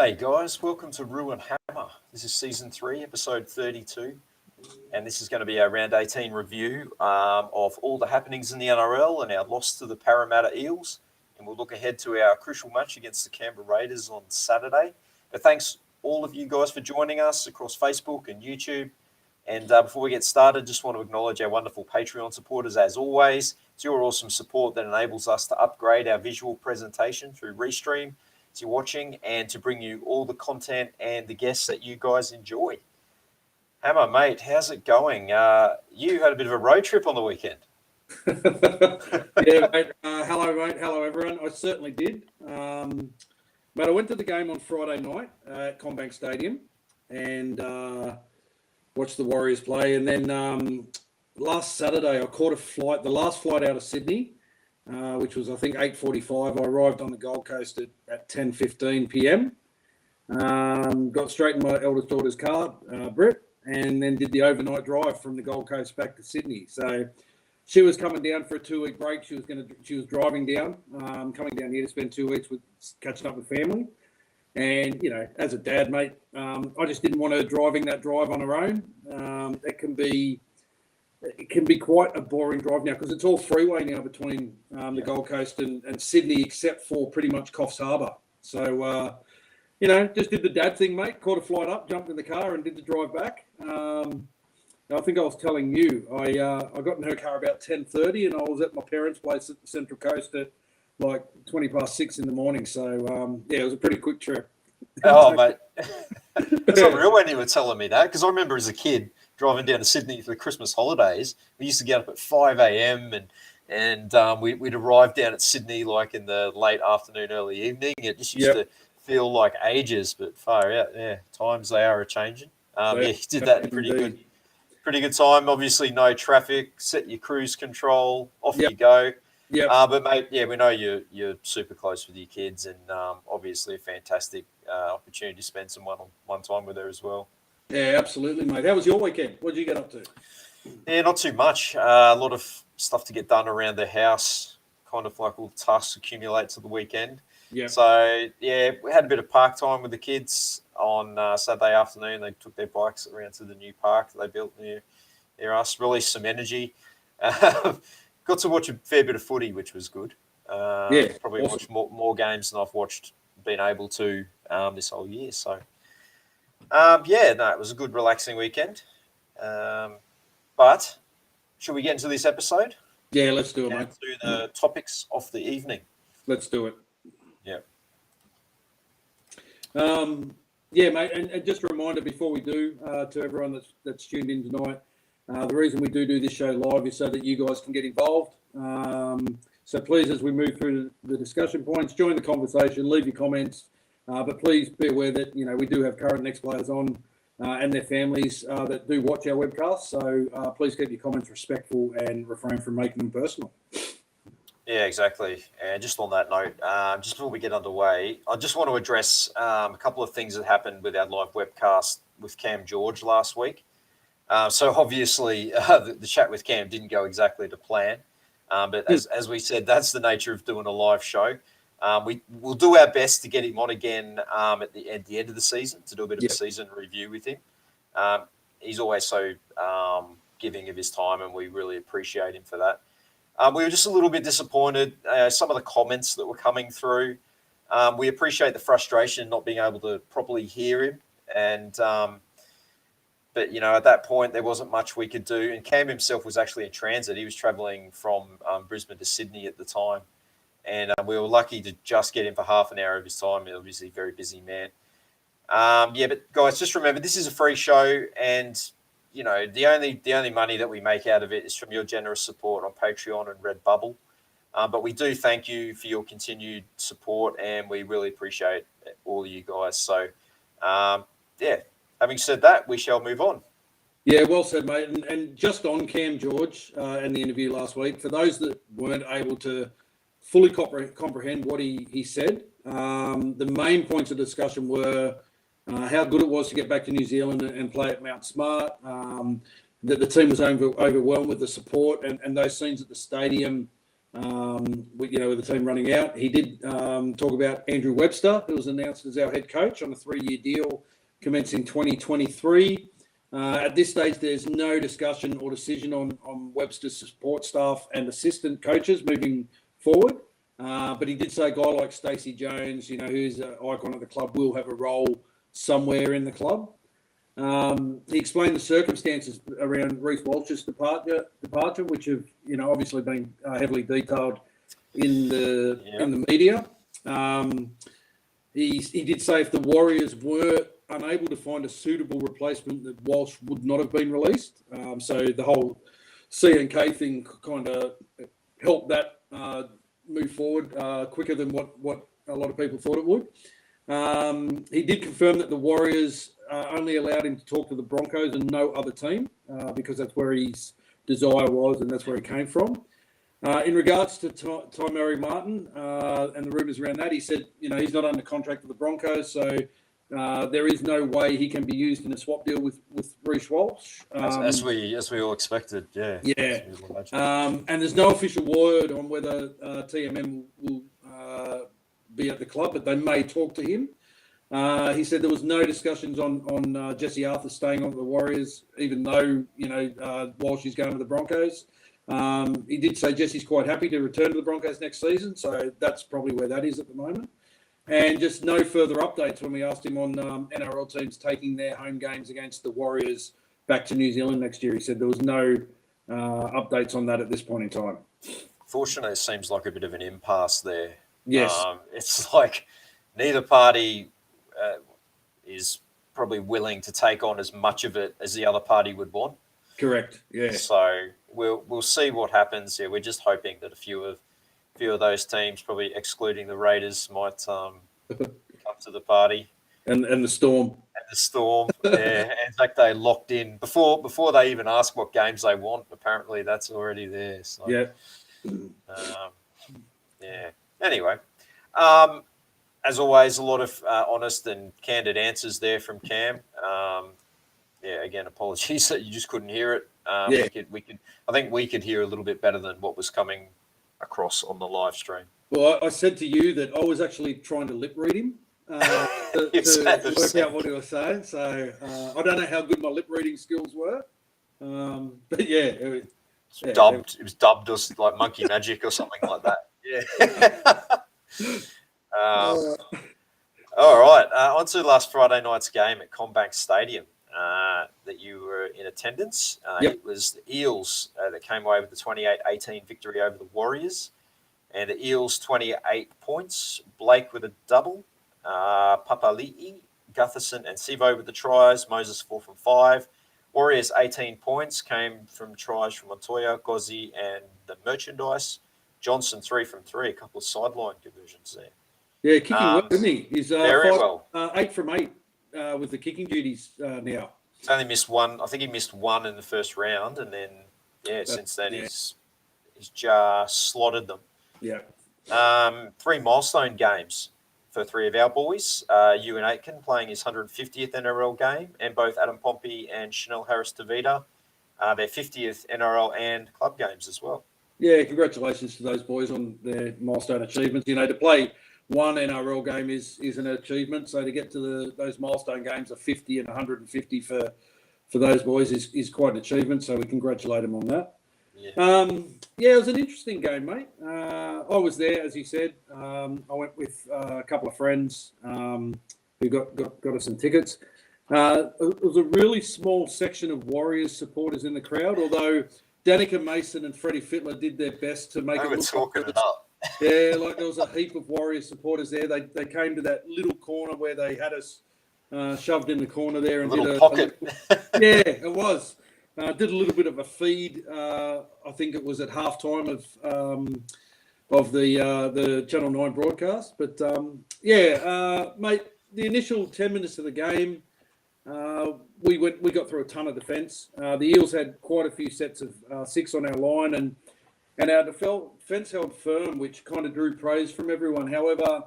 Hey guys, welcome to Roo Hammer. This is season 3, episode 32, and this is going to be our round 18 review of all the happenings in the NRL and our loss to the Parramatta Eels. And we'll look ahead to our crucial match against the Canberra Raiders on Saturday. But thanks all of you guys for joining us across Facebook and YouTube. And before we get started, just want to acknowledge our wonderful Patreon supporters as always. It's your awesome support that enables us to upgrade our visual presentation through Restream as you're watching and to bring you all the content and the guests that you guys enjoy. Hammer, mate, how's it going? You had a bit of a road trip on the weekend. Yeah, mate. Hello, mate. Hello, everyone. I certainly did. But I went to the game on Friday night at CommBank Stadium and watched the Warriors play. And then last Saturday, I caught a flight, the last flight out of Sydney, which was, I think, 8:45. I arrived on the Gold Coast at 10:15 p.m. Got straight in my eldest daughter's car, Britt, and then did the overnight drive from the Gold Coast back to Sydney. So she was coming down for a 2-week break. She was driving down, coming down here to spend 2 weeks catching up with family. And, you know, as a dad, mate, I just didn't want her driving that drive on her own. It can be quite a boring drive now because it's all freeway now between the Gold Coast and Sydney, except for pretty much Coffs Harbour. So, you know, just did the dad thing, mate. Caught a flight up, jumped in the car and did the drive back. I think I was telling you, I got in her car about 10:30 and I was at my parents' place at the Central Coast at like 6:20 in the morning. So, yeah, it was a pretty quick trip. Oh, mate. It's unreal when you were telling me that because I remember as a kid driving down to Sydney for the Christmas holidays. We used to get up at 5 a.m. and we'd arrive down at Sydney like in the late afternoon, early evening. It just used to feel like ages, but far out. Yeah, times they are a-changing. Yeah, you did that in pretty good time. Obviously, no traffic. Set your cruise control. Off you go. Yeah. But mate, yeah, we know you're super close with your kids, and obviously a fantastic opportunity to spend some one time with her as well. Yeah, absolutely, mate. How was your weekend? What did you get up to? Yeah, not too much. A lot of stuff to get done around the house. Kind of like all tasks accumulate to the weekend. Yeah. So yeah, we had a bit of park time with the kids on Saturday afternoon. They took their bikes around to the new park that they built near us. Released some energy. Got to watch a fair bit of footy, which was good. Probably awesome. Watched more games than I've been able to this whole year. So, it was a good, relaxing weekend. But should we get into this episode? Yeah, let's do it, mate. Do the topics of the evening. Let's do it. Yeah. Yeah, mate, and just a reminder before we do to everyone that's tuned in tonight, the reason we do this show live is so that you guys can get involved. So please, as we move through the discussion points, join the conversation, leave your comments. But please be aware that, you know, we do have current next players on and their families that do watch our webcast. So please keep your comments respectful and refrain from making them personal. Yeah, exactly. And just on that note, just before we get underway, I just want to address a couple of things that happened with our live webcast with Cam George last week. So obviously the chat with Cam didn't go exactly to plan. But as we said, that's the nature of doing a live show. We'll do our best to get him on again at the end of the season to do a bit of a season review with him. He's always so giving of his time, and we really appreciate him for that. We were just a little bit disappointed. Some of the comments that were coming through. We appreciate the frustration not being able to properly hear him. And but, you know, at that point, there wasn't much we could do. And Cam himself was actually in transit. He was travelling from Brisbane to Sydney at the time. And we were lucky to just get him for half an hour of his time. He's obviously a very busy man. But guys, just remember, this is a free show. And, you know, the only money that we make out of it is from your generous support on Patreon and Redbubble. But we do thank you for your continued support, and we really appreciate all of you guys. So, having said that, we shall move on. Yeah, well said, mate. And just on Cam George and the interview last week, for those that weren't able to fully comprehend what he said, the main points of discussion were how good it was to get back to New Zealand and play at Mount Smart, that the team was overwhelmed with the support, and those scenes at the stadium with the team running out. He did talk about Andrew Webster, who was announced as our head coach on a 3-year deal commencing 2023. At this stage, there's no discussion or decision on Webster's support staff and assistant coaches moving forward. But he did say a guy like Stacey Jones, who's an icon at the club, will have a role somewhere in the club. He explained the circumstances around Reece Walsh's departure, which have obviously been heavily detailed in the media. He did say if the Warriors were unable to find a suitable replacement, that Walsh would not have been released. So the whole C&K thing kind of helped that move forward quicker than what a lot of people thought it would. He did confirm that the Warriors only allowed him to talk to the Broncos and no other team because that's where his desire was and that's where he came from. In regards to Ty Martin and the rumours around that, he said, he's not under contract with the Broncos, so there is no way he can be used in a swap deal with Reece Walsh. As we all expected, yeah. Yeah. And there's no official word on whether TMM will be at the club, but they may talk to him. He said there was no discussions on Jesse Arthur staying on the Warriors, even though Walsh is going to the Broncos. He did say Jesse's quite happy to return to the Broncos next season, so that's probably where that is at the moment. And just no further updates when we asked him on NRL teams taking their home games against the Warriors back to New Zealand next year. He said there was no updates on that at this point in time. Fortunately, it seems like a bit of an impasse there. Yes. It's like neither party is probably willing to take on as much of it as the other party would want. Correct. Yeah. So we'll see what happens. Yeah, we're just hoping that a few of those teams, probably excluding the Raiders, might come to the party. And the Storm. And the Storm. Yeah. In fact, they locked in before they even ask what games they want. Apparently, that's already there. So, yeah. Yeah. Anyway, as always, a lot of honest and candid answers there from Cam. Again, apologies that you just couldn't hear it. We could. I think we could hear a little bit better than what was coming across on the live stream. Well, I said to you that I was actually trying to lip read him to work out what he was saying. So I don't know how good my lip reading skills were, but yeah, it was dubbed as like monkey magic or something like that. Yeah. All right. On to last Friday night's game at CommBank Stadium that you were in attendance. Yep. It was the Eels that came away with the 28-18 victory over the Warriors. And the Eels, 28 points. Blake with a double. Papali'i, Gutherson and Sivo with the tries. Moses 4 from 5. Warriors, 18 points. Came from tries from Montoya, Gozzi and the Merchandise. Johnson, 3 from 3. A couple of sideline conversions there. Yeah, kicking well, isn't he? He's very well. 8 from 8 with the kicking duties now. He's only missed one. I think he missed one in the first round, and then since then he's just slotted them. Yeah. 3 milestone games for 3 of our boys. Ewan Aitken playing his 150th NRL game, and both Adam Pompey and Chanel Harris-Tavita their 50th NRL and club games as well. Yeah, congratulations to those boys on their milestone achievements. To play one NRL game is an achievement. So to get to those milestone games of 50 and 150 for those boys is quite an achievement. So we congratulate them on that. Yeah. It was an interesting game, mate. I was there, as you said. I went with a couple of friends who got us some tickets. It was a really small section of Warriors supporters in the crowd, although Danica Mason and Freddie Fittler did their best to make it look talking it up. Yeah, like there was a heap of Warriors supporters there. They came to that little corner where they had us shoved in the corner there and did a pocket. Yeah, it was. Did a little bit of a feed. I think it was at halftime of the Channel 9 broadcast. But mate, the initial 10 minutes of the game, we got through a ton of defence. The Eels had quite a few sets of 6 on our line, and our defence held firm, which kind of drew praise from everyone. However,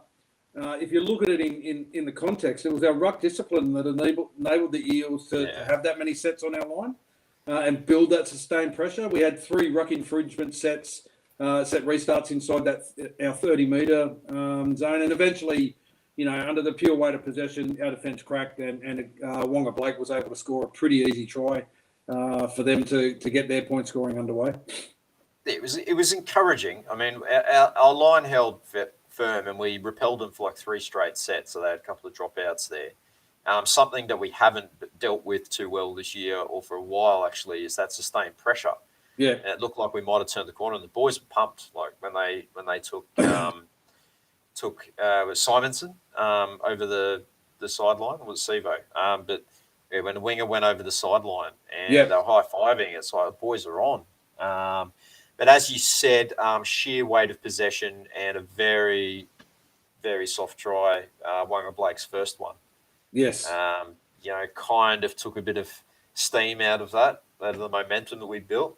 if you look at it in the context, it was our ruck discipline that enabled the Eels to have that many sets on our line and build that sustained pressure. We had 3 ruck infringement sets set restarts inside that our 30-metre zone, and eventually, under the pure weight of possession, our defence cracked, and Wonga Blake was able to score a pretty easy try for them to get their point scoring underway. It was encouraging. I mean, our line held firm, and we repelled them for like 3 straight sets, so they had a couple of dropouts there. Something that we haven't dealt with too well this year, or for a while actually, is that sustained pressure. Yeah, and it looked like we might have turned the corner. And the boys were pumped, like when they took was Simonson over the sideline, or was it Sevo? But yeah, when the winger went over the sideline and they were high fiving, it's like the boys are on. But as you said, sheer weight of possession and a very, very soft try, Wonga Blake's first one. Yes. Kind of took a bit of steam out of the momentum that we built.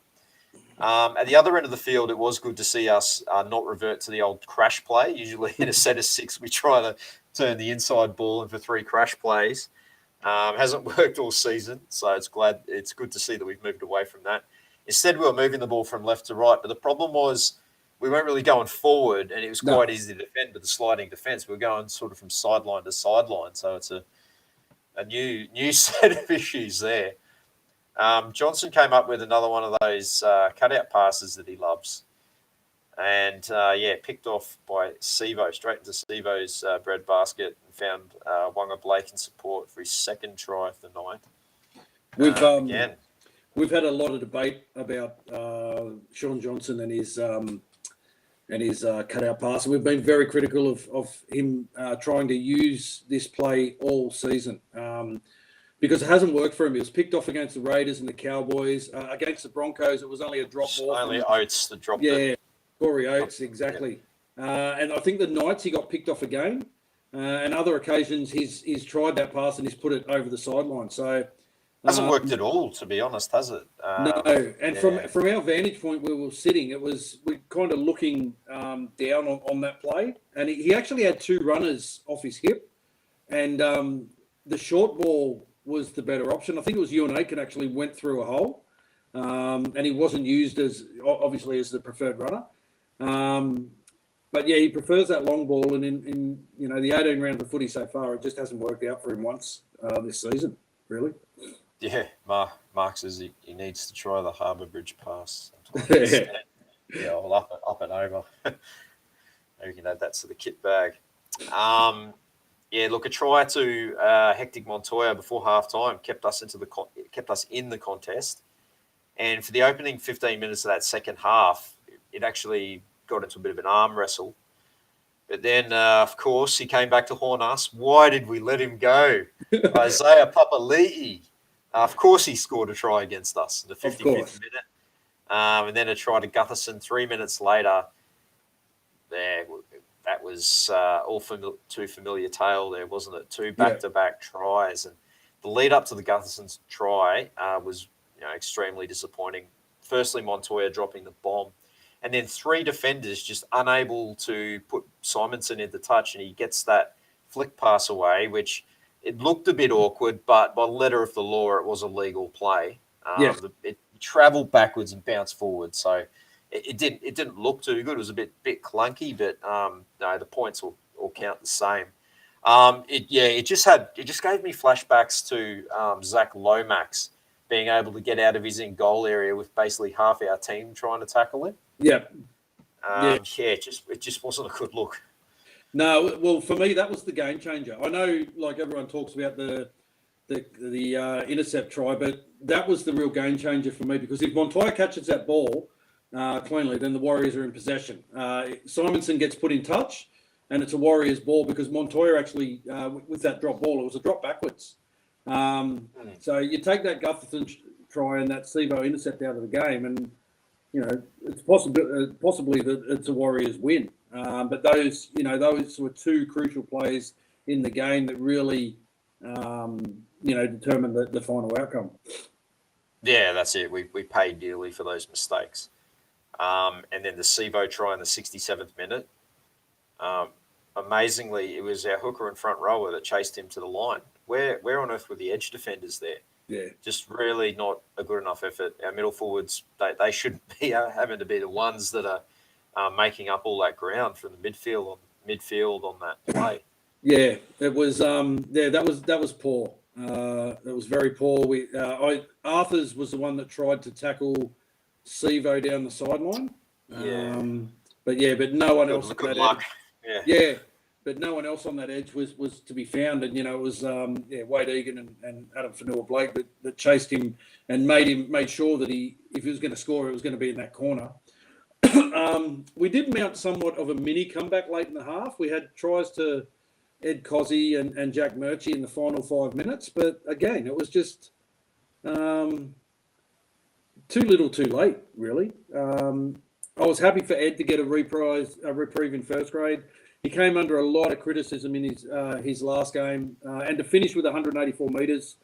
At the other end of the field, it was good to see us not revert to the old crash play. Usually in a set of 6, we try to turn the inside ball in for 3 crash plays. Hasn't worked all season, so it's good to see that we've moved away from that. Instead, we were moving the ball from left to right, but the problem was we weren't really going forward, and it was quite easy to defend with the sliding defence. We were going sort of from sideline to sideline, so it's a new set of issues there. Johnson came up with another one of those cutout passes that he loves, and picked off by Sevo, straight into Sevo's breadbasket, and found Wonga Blake in support for his second try of the night. We've had a lot of debate about Sean Johnson and his cutout pass, and we've been very critical of him trying to use this play all season because it hasn't worked for him. He was picked off against the Raiders and the Cowboys. Against the Broncos, it was only a drop ball. Only Oates that dropped it. Yeah, Corey Oates, exactly. Yeah. And I think the Knights he got picked off again, and other occasions he's tried that pass and he's put it over the sideline. So. Hasn't worked at all, to be honest, has it? No, and from our vantage point where we were sitting, we're kind of looking down on that play, and he actually had 2 runners off his hip, and the short ball was the better option. I think it was Ewan Aiken actually went through a hole, and he wasn't used as the preferred runner. But yeah, he prefers that long ball, and in the 18 rounds of footy so far, it just hasn't worked out for him once this season, really. Yeah, Mark says he needs to try the Harbour Bridge pass. Yeah, I'll up it over. Maybe we can add that to the kit bag. Look, a try to Hectic Montoya before halftime kept us in the contest, and for the opening 15 minutes of that second half, it actually got into a bit of an arm wrestle. But then, of course, he came back to haunt us. Why did we let him go? Isaiah Papali'i. Of course, he scored a try against us in the 55th minute. And then a try to Gutherson 3 minutes later. That was all too familiar tale there, wasn't it? 2 back-to-back tries. And the lead up to the Gutherson's try was extremely disappointing. Firstly, Montoya dropping the bomb. And then 3 defenders just unable to put Simonson into touch, and he gets that flick pass away, which it looked a bit awkward, but by letter of the law, it was a legal play. It travelled backwards and bounced forward, so it didn't look too good. It was a bit clunky, but no, the points all count the same. It just gave me flashbacks to Zach Lomax being able to get out of his in-goal area with basically half our team trying to tackle him. It just wasn't a good look. No, well, for me, that was the game changer. I know, like everyone talks about the intercept try, but that was the real game changer for me, because if Montoya catches that ball cleanly, then the Warriors are in possession. Simonson gets put in touch, and it's a Warriors ball because Montoya actually, with that drop ball, it was a drop backwards. So you take that Gutherson try and that Sevo intercept out of the game, and it's possibly that it's a Warriors win. But those were 2 crucial plays in the game that really, determined the final outcome. Yeah, that's it. We paid dearly for those mistakes. And then the Sevo try in the 67th minute. Amazingly, it was our hooker and front rower that chased him to the line. Where on earth were the edge defenders there? Yeah, just really not a good enough effort. Our middle forwards, they shouldn't be having to be the ones that are Yeah. making up all that ground from the midfield on that play. Yeah, it was. That was poor. It was very poor. Arthurs was the one that tried to tackle Sevo down the sideline. Yeah. But no one else. Good luck. Edge. Yeah, but no one else on that edge was to be found. And it was Wade Egan and Adam Fanua-Blake that chased him and made sure that if he was going to score, it was going to be in that corner. We did mount somewhat of a mini comeback late in the half. We had tries to Ed Cozzy and Jack Murchie in the final 5 minutes. But again, it was just too little too late, really. I was happy for Ed to get a reprieve in first grade. He came under a lot of criticism in his last game. And to finish with 184 metres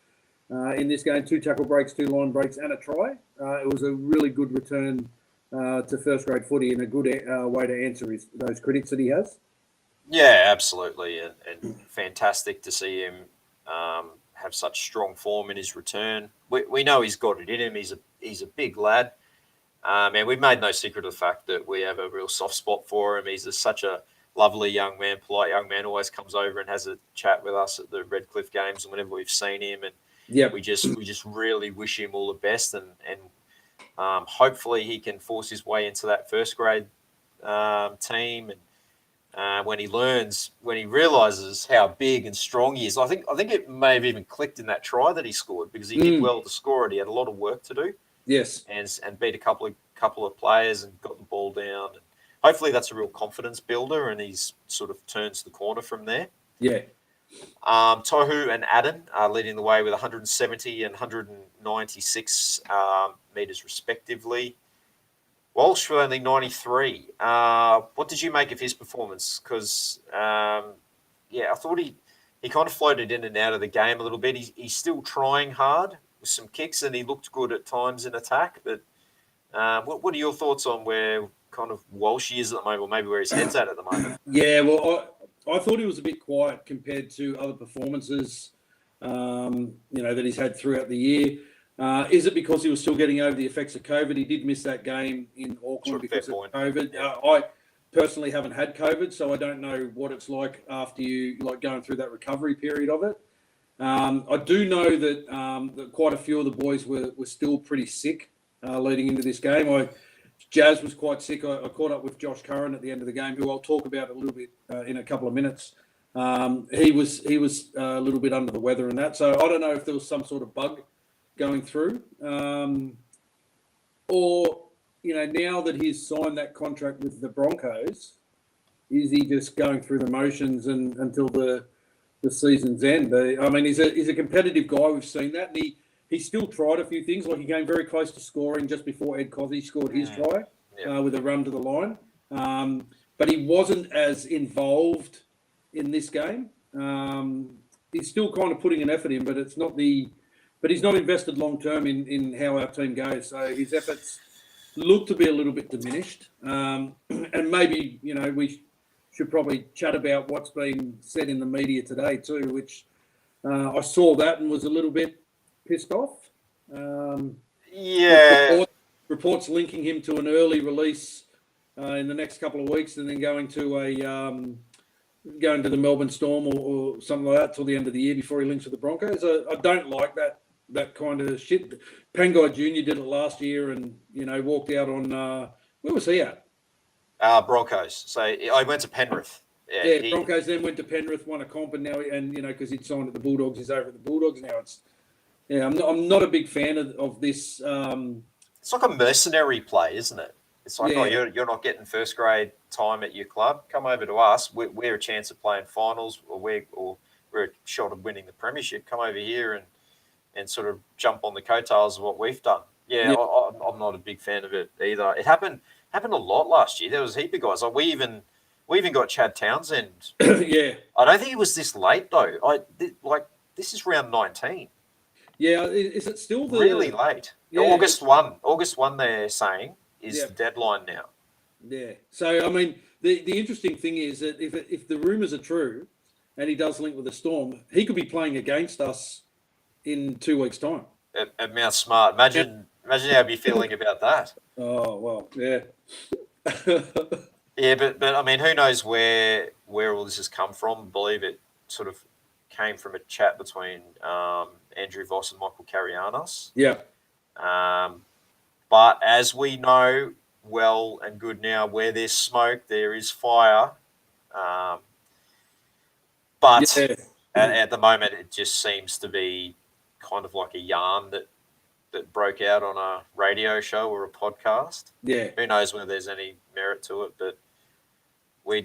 in this game, 2 tackle breaks, 2 line breaks and a try. It was a really good return to first grade footy and a good way to answer those critics that he has. Yeah, absolutely, and fantastic to see him have such strong form in his return. We know he's got it in him. He's a big lad, and we've made no secret of the fact that we have a real soft spot for him. He's such a lovely young man, polite young man. Always comes over and has a chat with us at the Redcliffe games and whenever we've seen him. And we just really wish him all the best, and hopefully he can force his way into that first grade team. And when he realizes how big and strong he is, I think it may have even clicked in that try that he scored, because he did well to score it. He had a lot of work to do. Yes, and beat a couple of players and got the ball down. And hopefully that's a real confidence builder, and he's sort of turns the corner from there. Yeah. Tohu and Adam are leading the way with 170 and 196 metres respectively. Walsh with only 93. What did you make of his performance? Because, I thought he kind of floated in and out of the game a little bit. He's still trying hard with some kicks, and he looked good at times in attack. But what are your thoughts on where kind of Walsh is at the moment, or maybe where his head's at the moment? Yeah, well, I thought he was a bit quiet compared to other performances, that he's had throughout the year. Is it because he was still getting over the effects of COVID? He did miss that game in Auckland because of COVID. Yeah. I personally haven't had COVID, so I don't know what it's like after you going through that recovery period of it. I do know that quite a few of the boys were still pretty sick leading into this game. Jazz was quite sick. I caught up with Josh Curran at the end of the game, who I'll talk about a little bit in a couple of minutes. He was a little bit under the weather and that, so I don't know if there was some sort of bug going through, or now that he's signed that contract with the Broncos, is he just going through the motions until the season's end? I mean, he's a competitive guy. We've seen that, and he still tried a few things. Like he came very close to scoring just before Ed Cozzy scored his try with a run to the line, but he wasn't as involved in this game. He's still kind of putting an effort in, but it's not the. But he's not invested long term in how our team goes. So his efforts look to be a little bit diminished. And maybe, we should probably chat about what's been said in the media today too, which I saw that and was a little bit pissed off. Reports linking him to an early release in the next couple of weeks, and then going to the Melbourne Storm or something like that till the end of the year before he links with the Broncos. I don't like that kind of shit. Pangai Jr. did it last year and, walked out on, where was he at? Broncos. So I went to Penrith. Broncos then went to Penrith, won a comp, and now, because he'd signed at the Bulldogs, he's over at the Bulldogs now. I'm not a big fan of this. It's like a mercenary play, isn't it? It's like, you're not getting first grade time at your club. Come over to us. We're a chance of playing finals, or we're a shot of winning the premiership. Come over here and sort of jump on the coattails of what we've done. I'm not a big fan of it either. It happened a lot last year. There was a heap of guys. Like we even got Chad Townsend. Yeah. I don't think it was this late though. This is round 19. Yeah. Is it still really late? Yeah. August 1. They're saying is the deadline now. Yeah. So I mean, the interesting thing is that if the rumours are true, and he does link with the Storm, he could be playing against us in 2 weeks' time. At Mount Smart. Imagine how I'd be feeling about that. Oh, well, yeah. Yeah, but I mean, who knows where all this has come from? I believe it sort of came from a chat between Andrew Voss and Michael Carrianos. Yeah. But as we know well and good now, where there's smoke, there is fire. But Yeah. at the moment, it just seems to be kind of like a yarn that broke out on a radio show or a podcast. Yeah. Who knows whether there's any merit to it, but I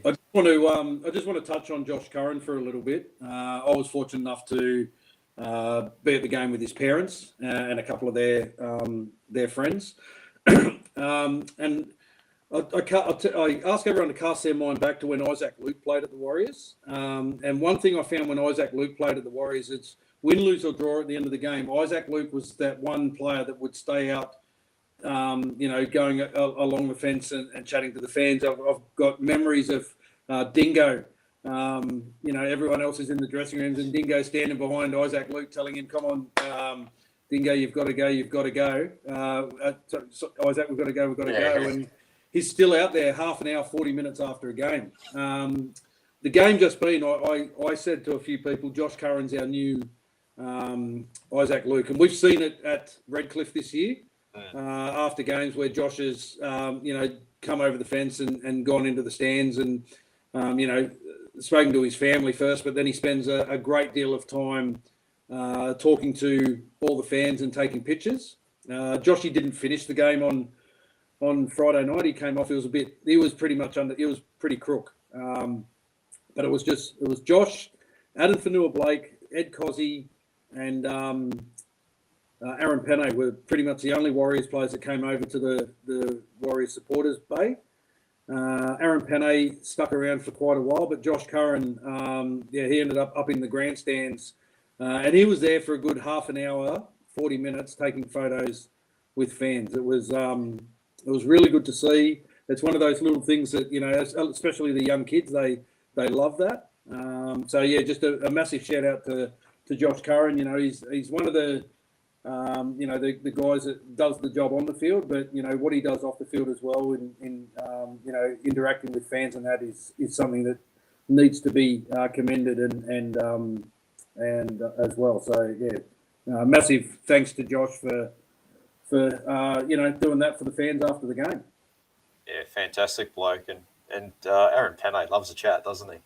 just want to touch on Josh Curran for a little bit. I was fortunate enough to be at the game with his parents and a couple of their friends. And I ask everyone to cast their mind back to when Isaac Luke played at the Warriors. And one thing I found when Isaac Luke played at the Warriors, it's win, lose or draw at the end of the game. Isaac Luke was that one player that would stay out, going along the fence and chatting to the fans. I've got memories of Dingo. Everyone else is in the dressing rooms and Dingo standing behind Isaac Luke telling him, come on, Dingo, you've got to go. Isaac, we've got to go. And he's still out there half an hour, 40 minutes after a game. The game just been, I said to a few people, Josh Curran's our new Isaac Luke. And we've seen it at Redcliffe this year after games where Josh has, come over the fence and gone into the stands and, spoken to his family first, but then he spends a great deal of time talking to all the fans and taking pictures. Joshy didn't finish the game on Friday night. He came off. He was pretty crook. But it was Josh, Adam Fanua-Blake, Ed Cozzy, and Aaron Penne were pretty much the only Warriors players that came over to the Warriors supporters bay. Aaron Penne stuck around for quite a while, but Josh Curran, he ended up in the grandstands, and he was there for a good half an hour, 40 minutes, taking photos with fans. It was really good to see. It's one of those little things that, especially the young kids, they love that. Just a massive shout out to Josh Curran. He's one of the guys that does the job on the field, but what he does off the field as well in interacting with fans, and that is something that needs to be commended and as well. So massive thanks to Josh for doing that for the fans after the game. Yeah, fantastic bloke, and Aaron Penne loves a chat, doesn't he?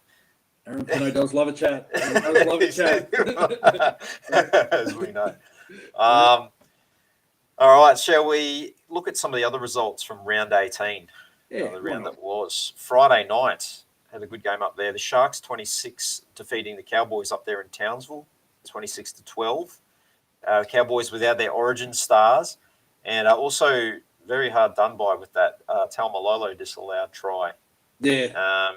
Aaron Penne does love a chat. He does love a chat. As we know. All right, shall we look at some of the other results from round 18? Yeah, the round that was Friday night. Had a good game up there. The Sharks 26 defeating the Cowboys up there in Townsville, 26-12. The Cowboys without their origin stars, and also very hard done by with that Talmalolo disallowed try. Yeah.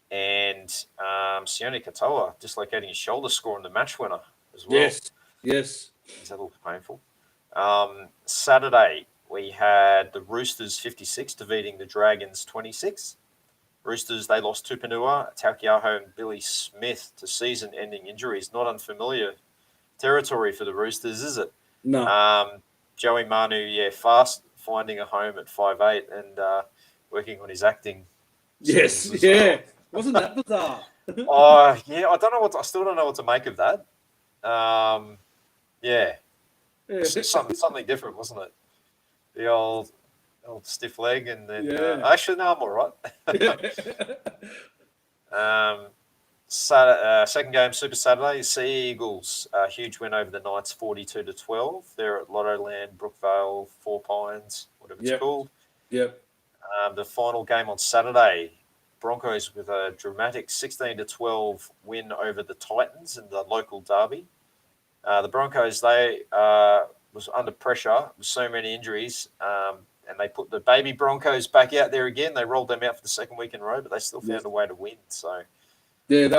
And Sione Katoa dislocating his shoulder, scoring the match winner as well. Yes. Is that a little painful? Saturday, we had the Roosters 56 defeating the Dragons 26. Roosters, they lost Tupanua, Taukiaho and Billy Smith to season-ending injuries. Not unfamiliar territory for the Roosters, is it? No. Joey Manu, fast finding a home at 5'8" and working on his acting. Yes, yeah. Well. Wasn't that bizarre? I still don't know what to make of that. Something different, wasn't it? The old stiff leg, and then actually, no, I'm all right. Second game, Super Saturday, Sea Eagles, huge win over the Knights, 42-12. They're at Lottoland, Brookvale, Four Pines, whatever it's called. Yep. The final game on Saturday, Broncos with a dramatic 16-12 win over the Titans in the local derby. The Broncos, they was under pressure with so many injuries, and they put the baby Broncos back out there again. They rolled them out for the second week in a row, but they still found a way to win. So they're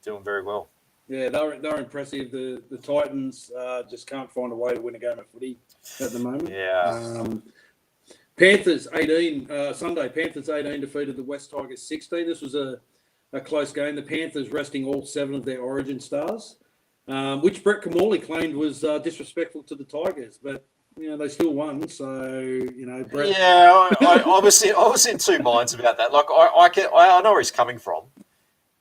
doing very well. Yeah, they're impressive. The Titans just can't find a way to win a game of footy at the moment. Yeah. Panthers 18 Sunday. Panthers 18 defeated the West Tigers 16. This was a close game. The Panthers resting all 7 of their origin stars, which Brett Kamali claimed was disrespectful to the Tigers. But they still won. So Brett. Yeah, I was in two minds about that. Like I know where he's coming from,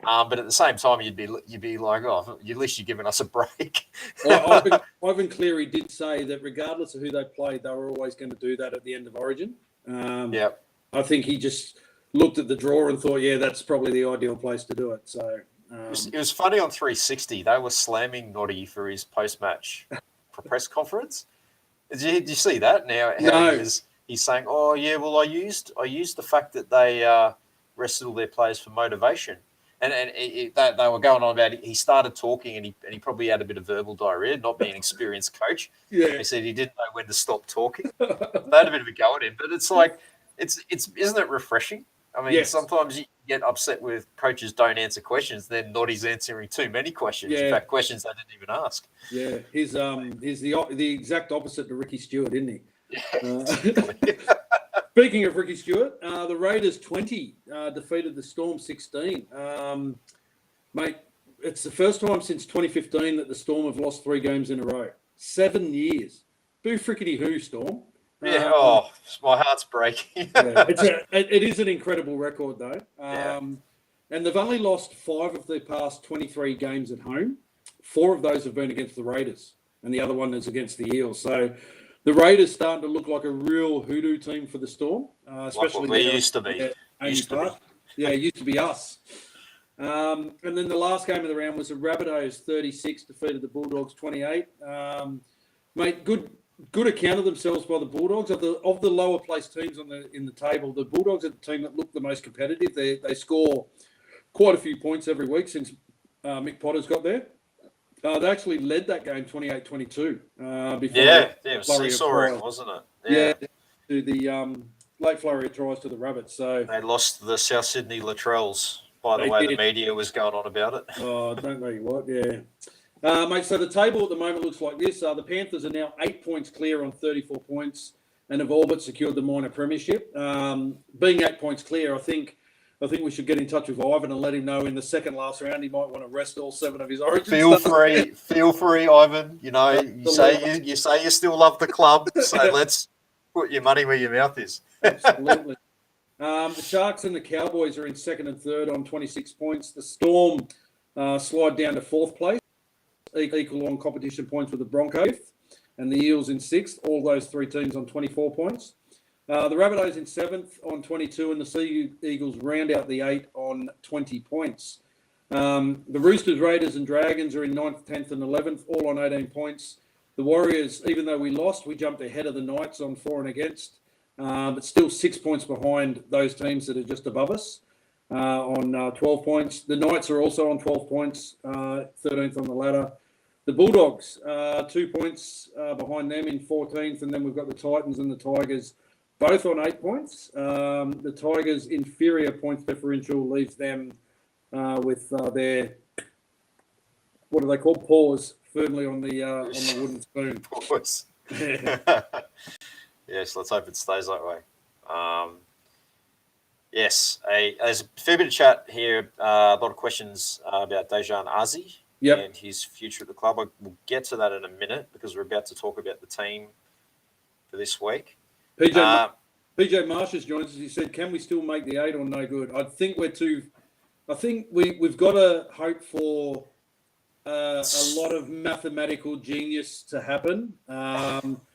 but at the same time, you'd be like, oh, at least you're giving us a break. Ivan Cleary did say that regardless of who they played, they were always going to do that at the end of Origin. Yeah, I think he just looked at the draw and thought, yeah, that's probably the ideal place to do it. So it was funny on 360. They were slamming Noddy for his post-match press conference. Did you see that? Now how he's saying, oh yeah, well I used the fact that they rested all their players for motivation, and they were going on about it. He started talking and he probably had a bit of verbal diarrhea, not being an experienced coach. Yeah, he said he didn't know when to stop talking. They had a bit of a go at him, but it's like it's isn't it refreshing? I mean, yes. Sometimes you get upset with coaches don't answer questions, then Noddy's answering too many questions. Yeah. In fact, questions they didn't even ask. Yeah, he's the exact opposite to Ricky Stewart, isn't he? Yeah, Speaking of Ricky Stewart, the Raiders 20 defeated the Storm 16. Mate, it's the first time since 2015 that the Storm have lost 3 games in a row. 7 years. Boo frickety who, Storm. Yeah, my heart's breaking. It is an incredible record, though. And they've only lost 5 of their past 23 games at home. 4 of those have been against the Raiders, and the other one is against the Eels. So the Raiders starting to look like a real hoodoo team for the Storm, especially like we used to be. Yeah, it used to be us. And then the last game of the round was the Rabbitohs 36 defeated the Bulldogs 28. Mate, good account of themselves by the Bulldogs. Of the lower placed teams in the table, the Bulldogs are the team that look the most competitive. They score quite a few points every week since Mick Potter's got there. They actually led that game 28-22. It was soaring, wasn't it? Yeah, to the late flurry of tries to the Rabbits. So they lost the South Sydney Latrells. By the way, the media was going on about it. Oh, don't know you what, yeah. Mate, so the table at the moment looks like this. The Panthers are now 8 points clear on 34 points and have all but secured the minor premiership. Being 8 points clear, I think we should get in touch with Ivan and let him know in the second last round he might want to rest all 7 of his Origin. Feel free, Ivan. You say you still love the club, so let's put your money where your mouth is. Absolutely. The Sharks and the Cowboys are in second and third on 26 points. The Storm slide down to 4th place, equal on competition points with the Broncos, and the Eels in 6th. All those 3 teams on 24 points. The Rabbitohs in 7th on 22, and the Sea Eagles round out the 8 on 20 points. The Roosters, Raiders and Dragons are in 9th, 10th and 11th, all on 18 points. The Warriors, even though we lost, we jumped ahead of the Knights on for and against, but still 6 points behind those teams that are just above us on 12 points. The Knights are also on 12 points, 13th on the ladder. The Bulldogs, 2 points behind them in 14th, and then we've got the Titans and the Tigers both on 8 points. The Tigers' inferior points differential leaves them with their, what do they call, paws firmly on the wooden spoon. Paws. Yes, let's hope it stays that way. Yes, there's a fair bit of chat here. A lot of questions about Dejan Azi and his future at the club. We'll get to that in a minute because we're about to talk about the team for this week. PJ Marsh has joined us. He said, "Can we still make the 8 or no good?" I think we've got to hope for a lot of mathematical genius to happen.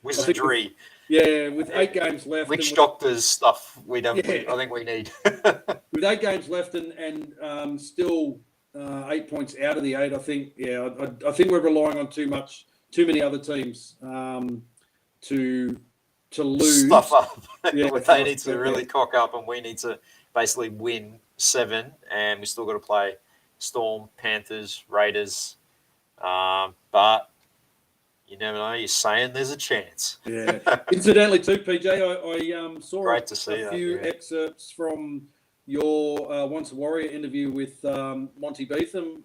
Wizardry. With 8 games left. Witch doctors stuff I think we need. With 8 games left and still 8 points out of the 8, I think we're relying on too many other teams to lose. Stuff up. They need to really cock up, and we need to basically win 7, and we still got to play Storm, Panthers, Raiders. But you never know. You're saying there's a chance. Yeah. Incidentally, too, PJ, I saw Great to see a few excerpts from your Once a Warrior interview with Monty Beetham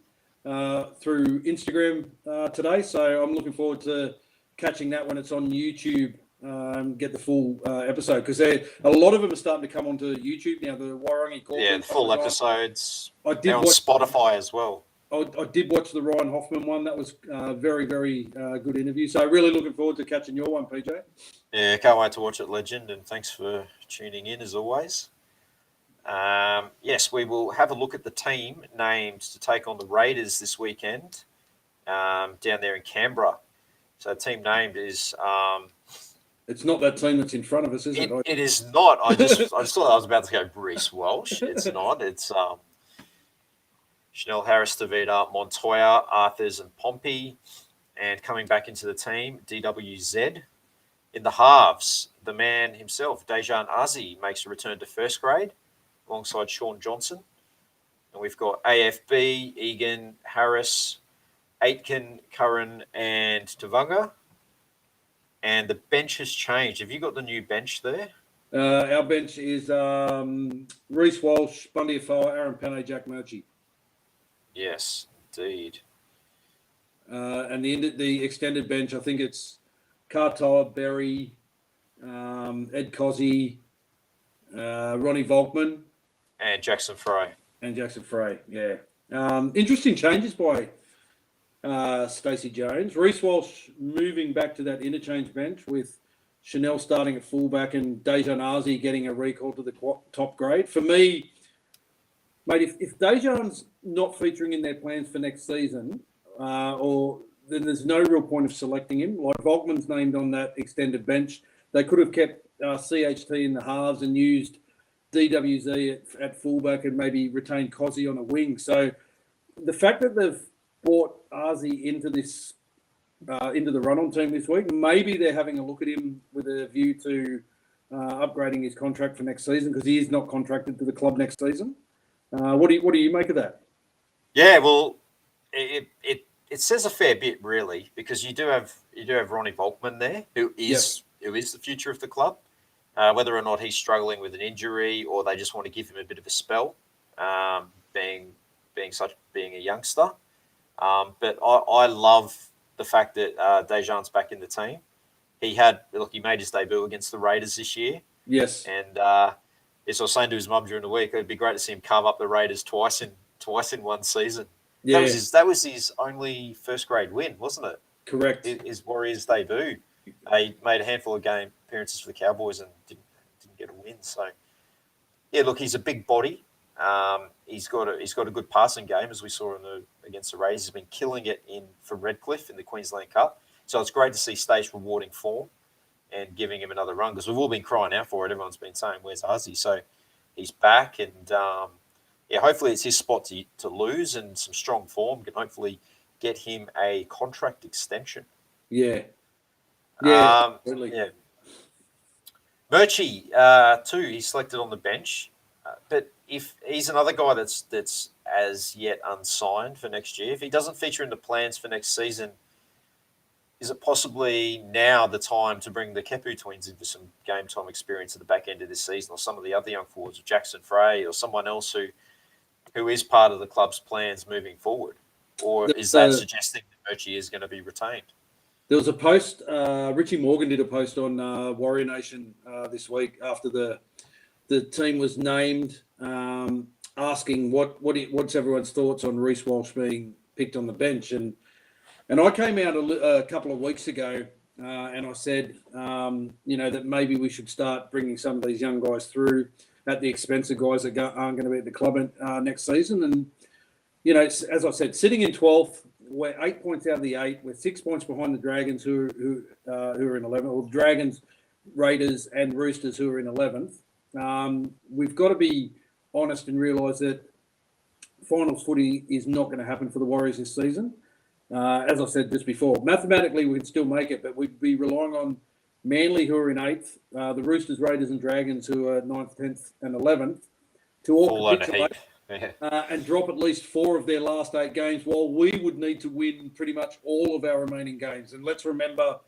through Instagram today. So I'm looking forward to catching that when it's on YouTube. Get the full episode because a lot of them are starting to come onto YouTube now. The Warrangi Corporate. Yeah, the full episodes. I did on Spotify as well. I did watch the Ryan Hoffman one. That was very, very good interview. So really looking forward to catching your one, PJ. Yeah, can't wait to watch it, legend, and thanks for tuning in as always. Yes, we will have a look at the team named to take on the Raiders this weekend down there in Canberra. So the team named is... it's not that team that's in front of us, is it? It is not. I just thought I was about to go Reece Walsh. It's not. It's Chanel Harris, Tavita, Montoya, Arthurs, and Pompey. And coming back into the team, DWZ. In the halves, the man himself, Dejan Azi, makes a return to first grade alongside Sean Johnson. And we've got AFB, Egan, Harris, Aitken, Curran, and Tavunga. And the bench has changed. Have you got the new bench there? Our bench is Reece Walsh, Bundy Afoa, Aaron Penne, Jack Murchie. Yes, indeed. And the extended bench, I think it's Cartoa, Berry, Ed Cozzy, Ronnie Volkman. And Jackson Frey. Yeah. Interesting changes by Stacey Jones. Reece Walsh moving back to that interchange bench with Chanel starting at fullback and Dejan Azi getting a recall to the top grade. For me, mate, if Dejan's not featuring in their plans for next season, then there's no real point of selecting him. Like Volkman's named on that extended bench. They could have kept CHT in the halves and used DWZ at fullback and maybe retained Cozzy on a wing. So the fact that they've brought Azi into this into the run-on team this week, maybe they're having a look at him with a view to upgrading his contract for next season because he is not contracted to the club next season. What do you make of that? Yeah, well, it says a fair bit really because you do have Ronnie Volkman there who is the future of the club. Whether or not he's struggling with an injury or they just want to give him a bit of a spell, being a youngster. But I love the fact that Dejan's back in the team. He made his debut against the Raiders this year. Yes. And as I was saying to his mum during the week, it'd be great to see him carve up the Raiders twice in one season. Yeah. That was his only first grade win, wasn't it? Correct. His Warriors debut. They made a handful of game appearances for the Cowboys and didn't get a win. So yeah, look, he's a big body. He's got a good passing game, as we saw against the Raiders. He's been killing it for Redcliffe in the Queensland Cup. So it's great to see Stace rewarding form and giving him another run because we've all been crying out for it. Everyone's been saying, "Where's Ozzy?" So he's back, and hopefully it's his spot to lose, and some strong form can hopefully get him a contract extension. Yeah. Yeah. Yeah. Murchie, too, he's selected on the bench. But if he's another guy that's as yet unsigned for next year, if he doesn't feature in the plans for next season, is it possibly now the time to bring the Kepu twins into some game time experience at the back end of this season, or some of the other young forwards, Jackson Frey, or someone else who is part of the club's plans moving forward? Or is that suggesting that Murchie is going to be retained? There was a post, Richie Morgan did a post on Warrior Nation this week after the team was named, asking what's everyone's thoughts on Reece Walsh being picked on the bench. And I came out a couple of weeks ago and I said, that maybe we should start bringing some of these young guys through at the expense of guys that aren't going to be at the club next season. And, as I said, sitting in 12th, we're 8 points out of the 8. We're 6 points behind the Dragons who are in 11th, or the Dragons, Raiders and Roosters who are in 11th. We've got to be honest and realise that finals footy is not going to happen for the Warriors this season. As I said just before, mathematically we can still make it, but we'd be relying on Manly, who are in 8th, the Roosters, Raiders and Dragons, who are 9th, 10th and 11th, to all capitulate and drop at least 4 of their last 8 games, while we would need to win pretty much all of our remaining games. And let's remember,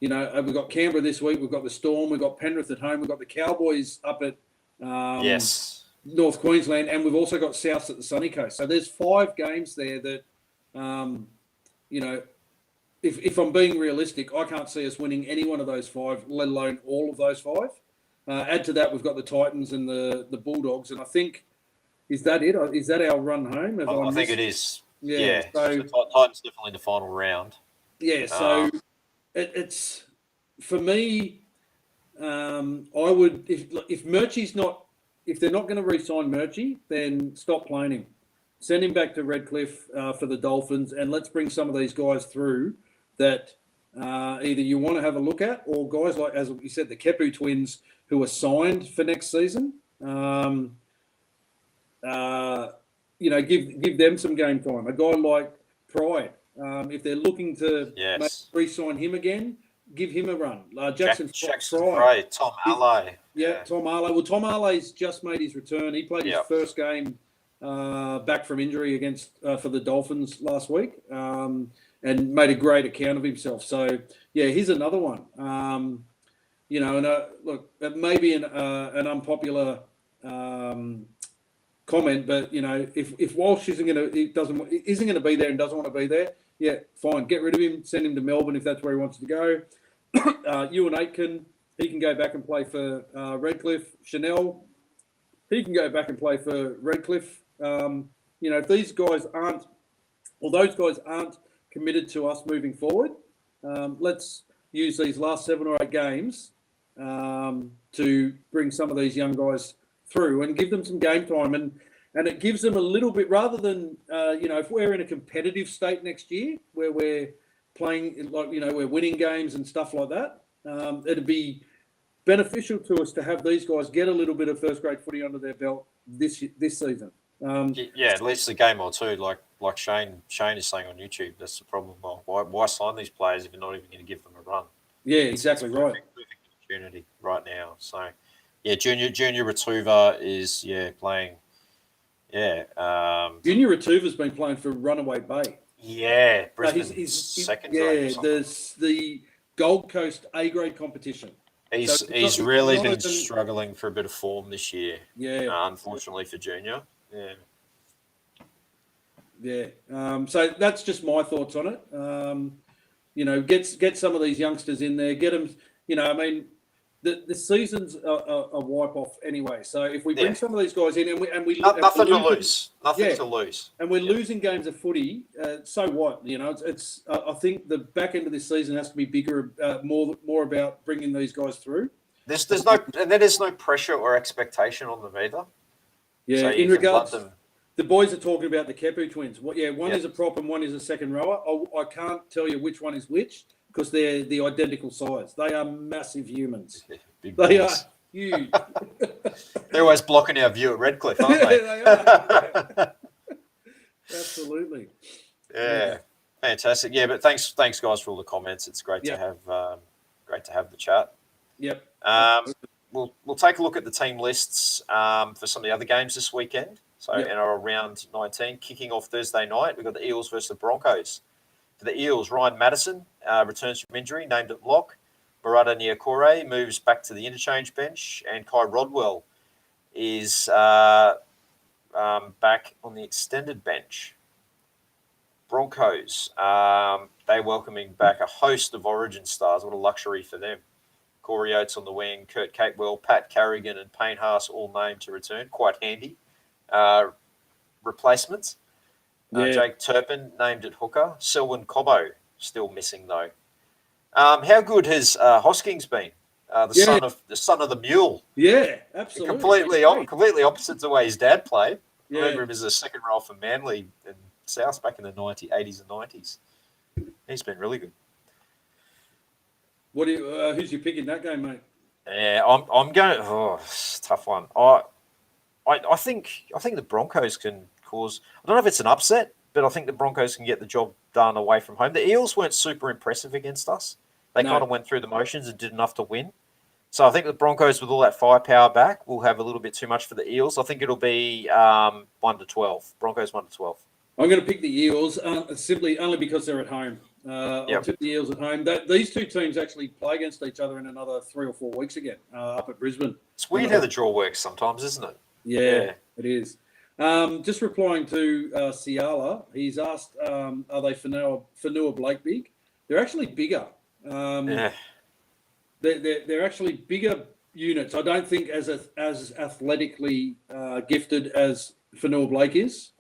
we've got Canberra this week, we've got the Storm, we've got Penrith at home, we've got the Cowboys up at North Queensland, and we've also got Souths at the Sunny Coast. So there's 5 games there that, if I'm being realistic, I can't see us winning any one of those 5, let alone all of those 5. Add to that, we've got the Titans and the Bulldogs, and I think, is that it? Is that our run home? I think it is. Yeah. So Titans definitely the final round. yeah. So it's for me. I would if Murchie's not if they're not going to re-sign Murchie, then stop playing him. Send him back to Redcliffe for the Dolphins, and let's bring some of these guys through that either you want to have a look at, or guys like, as you said, the Kepu twins who are signed for next season. Give them some game time. A guy like Pride, if they're looking to re-sign him again, give him a run. Jackson Pride, Tom Alley. Yeah, Tom Alley. Well, Tom Alley's just made his return. He played his first game back from injury against for the Dolphins last week, and made a great account of himself. So yeah, here's another one. Look, it may be an unpopular comment, but if Walsh isn't going to be there and doesn't want to be there, yeah, fine, get rid of him, send him to Melbourne if that's where he wants to go. Ewan Aitken, he can go back and play for Redcliffe. Chanel, he can go back and play for Redcliffe. If these guys aren't, or those guys aren't committed to us moving forward, let's use these last 7 or 8 games to bring some of these young guys through and give them some game time. And it gives them a little bit, rather than, if we're in a competitive state next year where we're playing, we're winning games and stuff like that, it'd be beneficial to us to have these guys get a little bit of first grade footy under their belt this season. At least a game or two, like Shane is saying on YouTube. That's the problem. Why sign these players if you're not even going to give them a run? Yeah, exactly right. Perfect opportunity right now. So, yeah, Junior Ratuva is playing. Yeah, Junior Ratuva's been playing for Runaway Bay. Yeah, Brisbane second. Yeah, there's the Gold Coast A grade competition. He's really been struggling for a bit of form this year. Yeah, unfortunately for Junior. Yeah. So that's just my thoughts on it. Get some of these youngsters in there. Get them. The season's a wipe off anyway. So if we bring some of these guys in and we nothing to lose, to lose, and we're losing games of footy, so what? It's I think the back end of this season has to be bigger, more about bringing these guys through. There's no pressure or expectation on them either. Yeah, so in regards, the boys are talking about the Kepu twins. One is a prop and one is a second rower. I can't tell you which one is which, because they're the identical size. They are massive humans. They are huge. They're always blocking our view at Redcliffe, aren't they? They are. Absolutely. Yeah, fantastic. Yeah, but thanks guys for all the comments. It's great to have the chat. Yep. We'll take a look at the team lists for some of the other games this weekend. So NRL round 19 kicking off Thursday night. We've got the Eels versus the Broncos. For the Eels, Ryan Madison returns from injury, named at lock. Murata Niokore moves back to the interchange bench, and Kai Rodwell is back on the extended bench. Broncos, they're welcoming back a host of Origin stars. What a luxury for them. Corey Oates on the wing, Kurt Capewell, Pat Carrigan, and Payne Haas all named to return. Quite handy replacements. Jake Turpin named at hooker. Selwyn Cobbo still missing though. How good has Hoskins been? The son of the mule. Yeah, absolutely. Completely opposite to the way his dad played. I remember him as a second row for Manly and South back in the 80s and 90s. He's been really good. What do you? Who's you picking that game, mate? Yeah, I'm going. Oh, it's a tough one. I think the Broncos can cause. I don't know if it's an upset, but I think the Broncos can get the job done away from home. The Eels weren't super impressive against us. They kind of went through the motions and did enough to win. So I think the Broncos, with all that firepower back, will have a little bit too much for the Eels. I think it'll be 1-12. Broncos 1-12. I'm going to pick the Eels simply only because they're at home. I'll tip the Eels at home. These two teams actually play against each other in another 3 or 4 weeks again up at Brisbane. It's weird how the draw works sometimes, isn't it? Yeah. It is. Just replying to Ciala, he's asked, are they Fanua Blake big? They're actually bigger. They're actually bigger units. I don't think as athletically gifted as Fanua Blake is.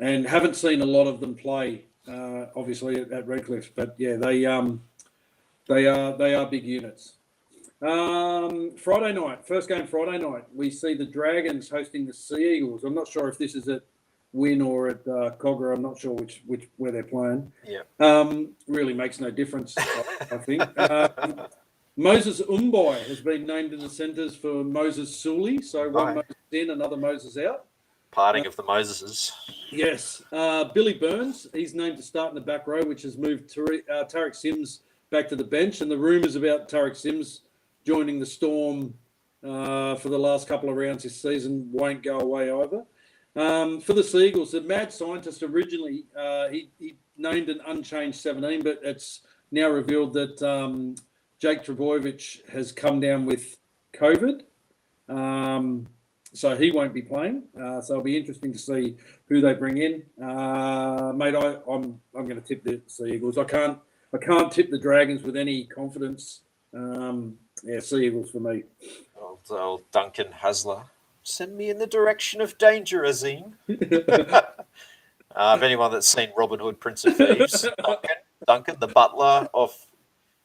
and haven't seen a lot of them play, obviously at Redcliffe. But yeah, they are big units. Friday night, first game Friday night, we see the Dragons hosting the Sea Eagles. I'm not sure if this is at Wynn or at Cogger. I'm not sure which where they're playing. Yeah. Really makes no difference, I think. Moses Umbai has been named in the centres for Moses Sully. So one Moses in, another Moses out. Parting of the Moseses. Yes. Billy Burns, he's named to start in the back row, which has moved Tarek Sims back to the bench. And the rumours about Tarek Sims joining the Storm for the last couple of rounds this season won't go away either. For the Seagulls, the mad scientist originally, he named an unchanged 17, but it's now revealed that Jake Trebojevic has come down with COVID. So he won't be playing. So it'll be interesting to see who they bring in. Mate, I'm going to tip the Seagulls. I can't tip the Dragons with any confidence. Sea Eagles for me. Old Duncan Hasler. Send me in the direction of danger, Azim. If anyone that's seen Robin Hood, Prince of Thieves, Duncan, the butler of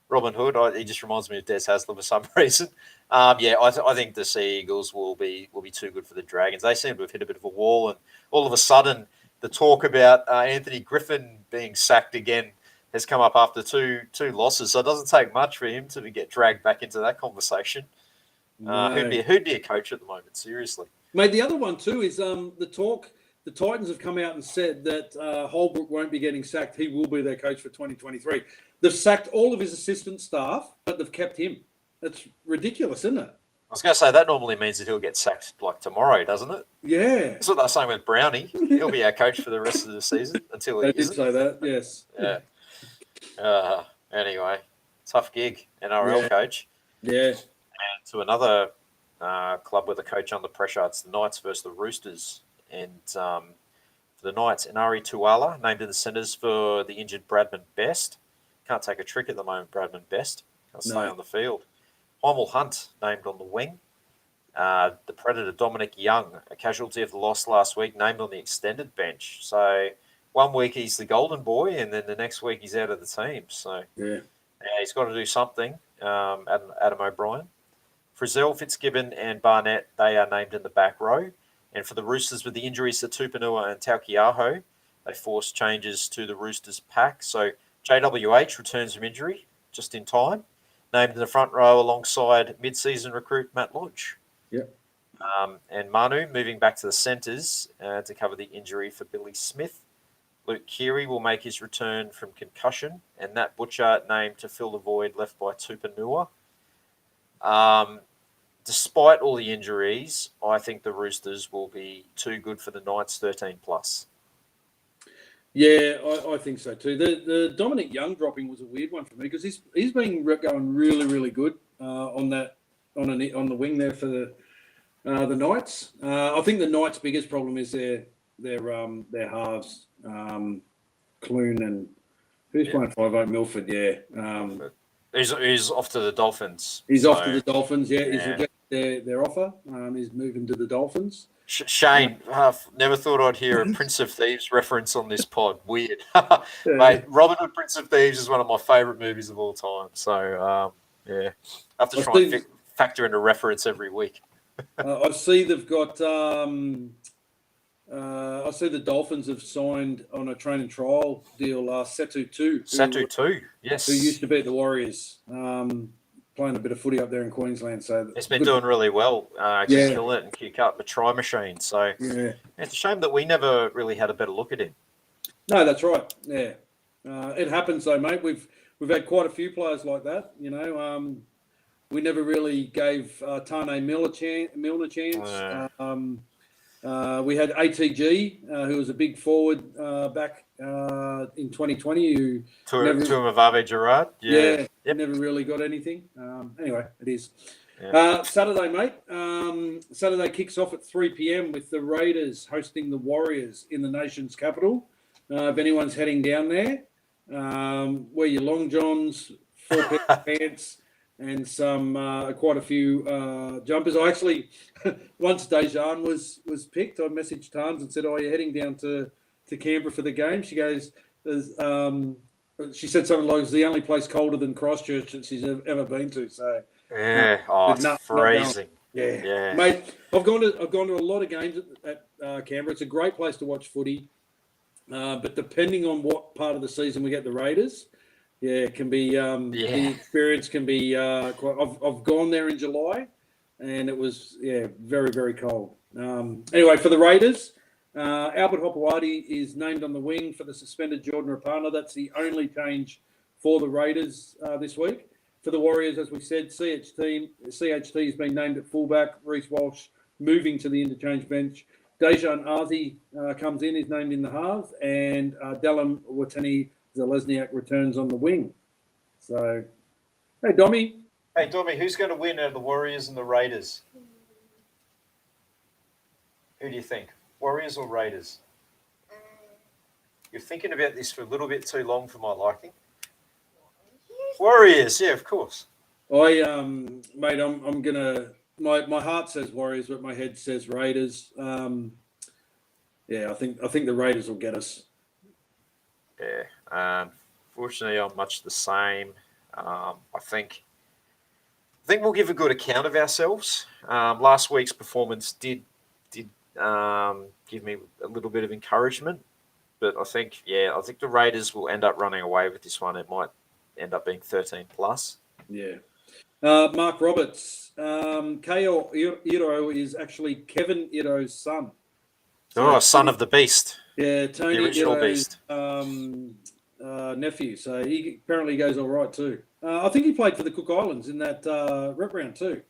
Robin Hood, he just reminds me of Des Hasler for some reason. I think the Sea Eagles will be too good for the Dragons. They seem to have hit a bit of a wall, and all of a sudden, the talk about Anthony Griffin being sacked again has come up after two losses. So it doesn't take much for him to get dragged back into that conversation. No. Who'd be a coach at the moment? Seriously, mate. The other one too is the talk. The Titans have come out and said that Holbrook won't be getting sacked. He will be their coach for 2023. They've sacked all of his assistant staff, but they've kept him. That's ridiculous, isn't it? I was going to say that normally means that he'll get sacked like tomorrow, doesn't it? Yeah. That's what they're saying with Brownie. He'll be our coach for the rest of the season until he did say that. Yes. Yeah. Anyway, tough gig, NRL coach. Yeah. And to another club with a coach under pressure, it's the Knights versus the Roosters. And for the Knights, Inari Tuala named in the centres for the injured Bradman Best. Can't take a trick at the moment, Bradman Best. Can't stay on the field. Heimel Hunt named on the wing. The Predator Dominic Young, a casualty of the loss last week, named on the extended bench. So 1 week he's the golden boy, and then the next week he's out of the team. So he's got to do something. Adam O'Brien. Frizzell, Fitzgibbon, and Barnett, they are named in the back row. And for the Roosters, with the injuries to Tupanua and Taukiaho, they forced changes to the Roosters pack. So JWH returns from injury just in time, named in the front row alongside mid-season recruit Matt Lodge. Yep. And Manu moving back to the centres to cover the injury for Billy Smith. Luke Keary will make his return from concussion, and Nat Butcher named to fill the void left by Tupanua. Despite all the injuries, I think the Roosters will be too good for the Knights 13+. Yeah, I think so too. The Dominic Young dropping was a weird one for me because he's been going really, really good on the wing there for the Knights. I think the Knights' biggest problem is their halves, Clune and who's playing 5'8", Milford. He's off to the Dolphins. He's off to the Dolphins. He's rejected their offer. He's moving to the Dolphins. Shane, never thought I'd hear a Prince of Thieves reference on this pod. Weird. Mate, Robin Hood, Prince of Thieves is one of my favourite movies of all time. So, I have to try and factor in a reference every week. I see they've got... I see the Dolphins have signed on a train and trial deal Setu 2. Setu 2, yes. Who used to be at the Warriors. Playing a bit of footy up there in Queensland. So it's been doing really well. Kill it and kick up the try machine. So it's a shame that we never really had a better look at him. No, that's right. Yeah, it happens though, mate. We've had quite a few players like that. You know, we never really gave Tane Milner a chance. We had ATG, who was a big forward back in 2020. Who Tuamavave Gerard. Never really got anything. Anyway, it is. Yeah. Saturday, mate. Saturday kicks off at 3 p.m. with the Raiders hosting the Warriors in the nation's capital. If anyone's heading down there, wear your long johns, 4 pair of pants, and some quite a few jumpers. I actually, once Dejan was picked, I messaged Tans and said, "Oh, you're heading down to to Canberra for the game. She goes, she said something like, "It's the only place colder than Christchurch that she's ever been to." So Yeah. It's not freezing. yeah, mate. I've gone to a lot of games at Canberra. It's a great place to watch footy, but depending on what part of the season we get the Raiders, it can be the experience can be quite. I've gone there in July, and it was very very cold. Anyway, for the Raiders, Albert Hopewadi is named on the wing for the suspended Jordan Rapana. That's the only change for the Raiders this week. For the Warriors, as we said, CHT has been named at fullback. Reece Walsh moving to the interchange bench. Dejan Arzi comes in, is named in the halves, and Dallum Watene-Zelezniak returns on the wing. So, hey, Dommy. Hey, Dommy, who's going to win out of the Warriors and the Raiders? Who do you think? Warriors or Raiders? You're thinking about this for a little bit too long for my liking. Warriors, yeah, of course. Mate, I'm gonna. My heart says Warriors, but my head says Raiders. I think the Raiders will get us. Yeah. Fortunately, I'm much the same. I think we'll give a good account of ourselves. Last week's performance did give me a little bit of encouragement, but I think the Raiders will end up running away with this one. It might end up being 13 plus. Yeah. Mark Roberts. Ko Iro is actually Kevin Iro's son. So, son of the beast. Yeah, Tony the original Iro's, beast. Nephew. So he apparently goes all right too. I think he played for the Cook Islands in that rep round too.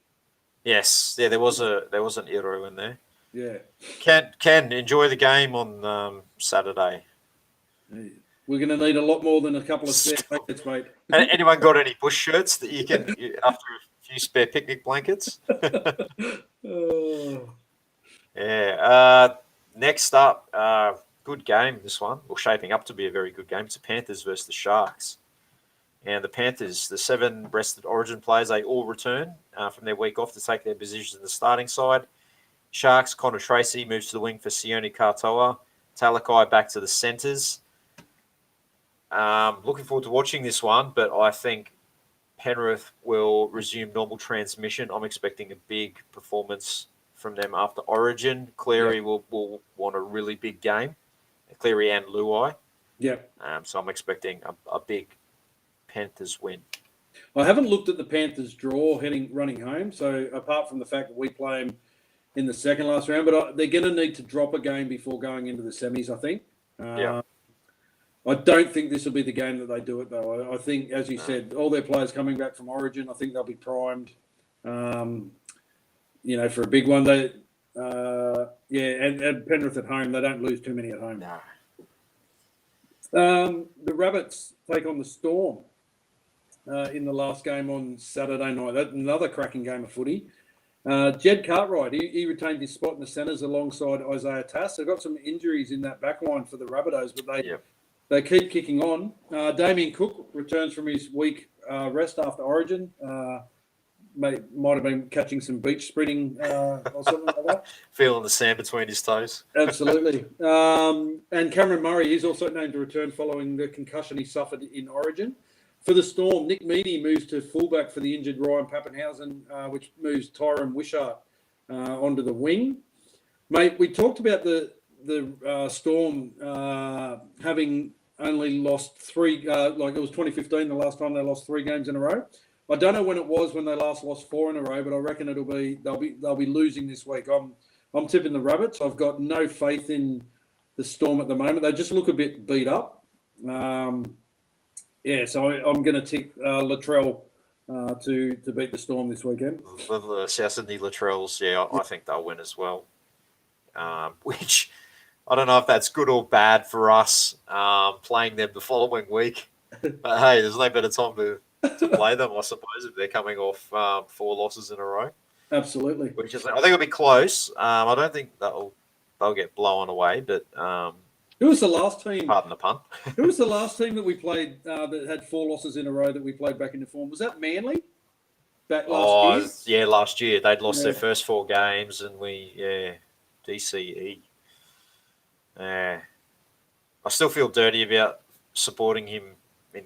Yes. Yeah, there was an Iro in there. Yeah. Can enjoy the game on Saturday. We're going to need a lot more than a couple of spare blankets, mate. Anyone got any bush shirts that you can, after a few spare picnic blankets? Oh. Yeah. Next up, good game, this one. Well, shaping up to be a very good game. It's the Panthers versus the Sharks. And the Panthers, the 7 rested Origin players, they all return from their week off to take their positions in the starting side. Sharks, Connor Tracy moves to the wing for Sione Katoa. Talakai back to the centres. Looking forward to watching this one, but I think Penrith will resume normal transmission. I'm expecting a big performance from them after Origin. Cleary will want a really big game. Cleary and Luai. Yep. So I'm expecting a big Panthers win. I haven't looked at the Panthers draw running home. So apart from the fact that we play them in the second last round, but they're going to need to drop a game before going into the semis, I think. I don't think this will be the game that they do it, though. I think, as you said, all their players coming back from Origin, I think they'll be primed, for a big one. And Penrith at home, they don't lose too many at home. No. The Rabbits take on the Storm in the last game on Saturday night. That's another cracking game of footy. Jed Cartwright, he retained his spot in the centres alongside Isaiah Tass. They've got some injuries in that back line for the Rabbitohs, but they keep kicking on. Damien Cook returns from his week rest after Origin. Might have been catching some beach sprinting or something like that. Feeling the sand between his toes. Absolutely. And Cameron Murray, he's also named to return following the concussion he suffered in Origin. For the Storm, Nick Meaney moves to fullback for the injured Ryan Pappenhausen, which moves Tyrone Wishart onto the wing. Mate, we talked about the Storm having only lost 3, like it was 2015, the last time they lost 3 games in a row. I don't know when it was when they last lost 4 in a row, but I reckon they'll be losing this week. I'm tipping the Rabbits. I've got no faith in the Storm at the moment. They just look a bit beat up. So I'm going to tick Latrell to beat the Storm this weekend. The South Sydney Latrells, I think they'll win as well. Which I don't know if that's good or bad for us playing them the following week. But hey, there's no better time to play them, I suppose, if they're coming off 4 losses in a row. Absolutely. Which is, I think it'll be close. I don't think they'll get blown away, but who was the last team? Pardon the pun. Who was the last team that we played that had 4 losses in a row that we played back into form? Was that Manly? Back last year? Yeah, last year. They'd lost their first 4 games and we, DCE. I still feel dirty about supporting him in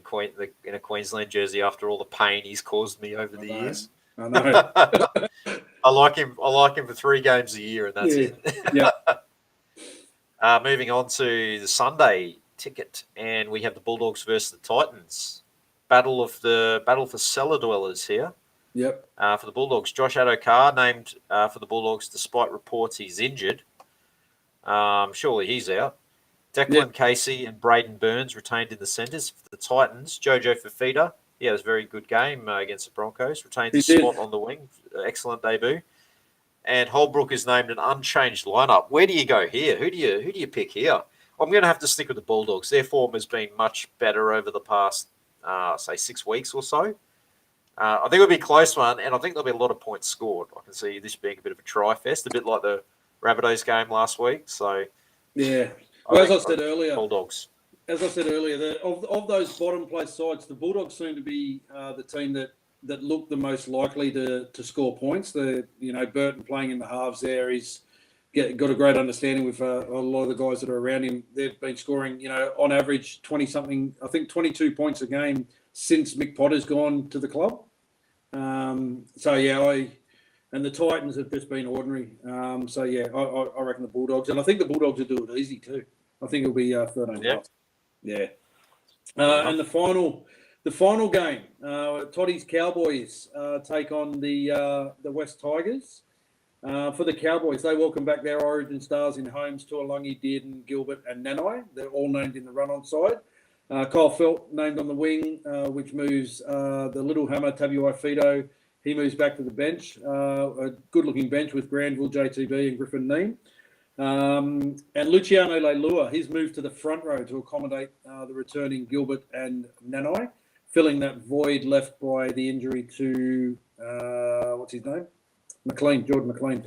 a Queensland jersey after all the pain he's caused me over the years. I know. I like him. I like him for 3 games a year, and that's it. Yeah. Moving on to the Sunday ticket, and we have the Bulldogs versus the Titans. Battle for cellar dwellers here. Yep. For the Bulldogs, Josh Adokar named for the Bulldogs despite reports he's injured. Surely he's out. Declan Casey and Braden Burns retained in the centres. For the Titans, Jojo Fafita, he had a very good game against the Broncos. Retains a spot on the wing. Excellent debut. And Holbrook is named an unchanged lineup. Where do you go here? Who do you pick here? I'm going to have to stick with the Bulldogs. Their form has been much better over the past, say, 6 weeks or so. I think it'll be a close one, and I think there'll be a lot of points scored. I can see this being a bit of a try fest, a bit like the Rabbitohs game last week. So, yeah. Well, as I said earlier, Bulldogs. As I said earlier, of those bottom place sides, the Bulldogs seem to be the team that look the most likely to score points. Burton playing in the halves there, he's got a great understanding with a lot of the guys that are around him. They've been scoring, on average 20-something, I think 22 points a game since Mick Potter's gone to the club. And the Titans have just been ordinary. I reckon the Bulldogs, and I think the Bulldogs will do it easy too. I think it'll be 13 plus. Yeah. And the final game, Toddy's Cowboys take on the West Tigers. For the Cowboys, they welcome back their Origin stars in Holmes, Tuolungi, Dearden, Gilbert, and Nanai. They're all named in the run-on side. Kyle Felt named on the wing, which moves the Little Hammer, Tabuai-Fido. He moves back to the bench. A good-looking bench with Granville, JTB, and Griffin Neame. And Luciano Leilua, he's moved to the front row to accommodate the returning Gilbert and Nanai, filling that void left by the injury to, what's his name? Jordan McLean.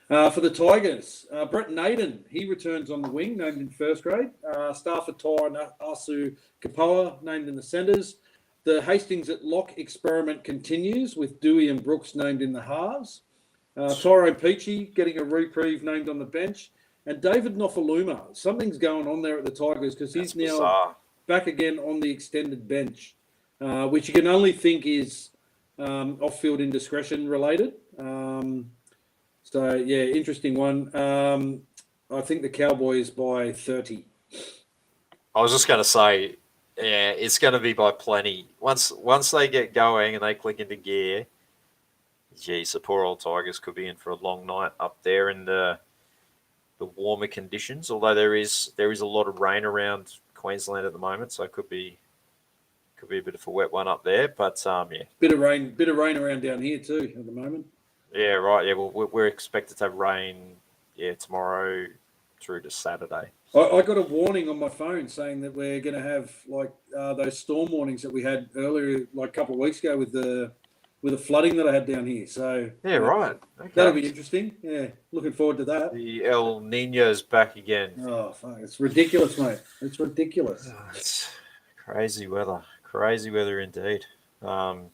For the Tigers, Brett Naden, he returns on the wing, named in first grade. Stafford Tor and Asu Kapoa named in the centres. The Hastings at lock experiment continues with Dewey and Brooks named in the halves. Tyrone Peachy getting a reprieve named on the bench. And David Nofaluma, something's going on there at the Tigers because he's now back again on the extended bench, which you can only think is off-field indiscretion related. Interesting one. I think the Cowboys by 30. I was just going to say, yeah, it's going to be by plenty. Once they get going and they click into gear, geez, the poor old Tigers could be in for a long night up there in the warmer conditions. Although there is a lot of rain around Queensland at the moment, so it could be a bit of a wet one up there. But bit of rain around down here too at the moment. Yeah, right. Yeah, well, we're expected to have rain. Yeah, tomorrow through to Saturday. I got a warning on my phone saying that we're going to have those storm warnings that we had earlier, like a couple of weeks ago with the flooding that I had down here. So yeah, right. Okay. That'll be interesting. Yeah, looking forward to that. The El Nino's back again. Oh, fuck. It's ridiculous, mate. It's ridiculous. Oh, it's crazy weather. Crazy weather indeed. So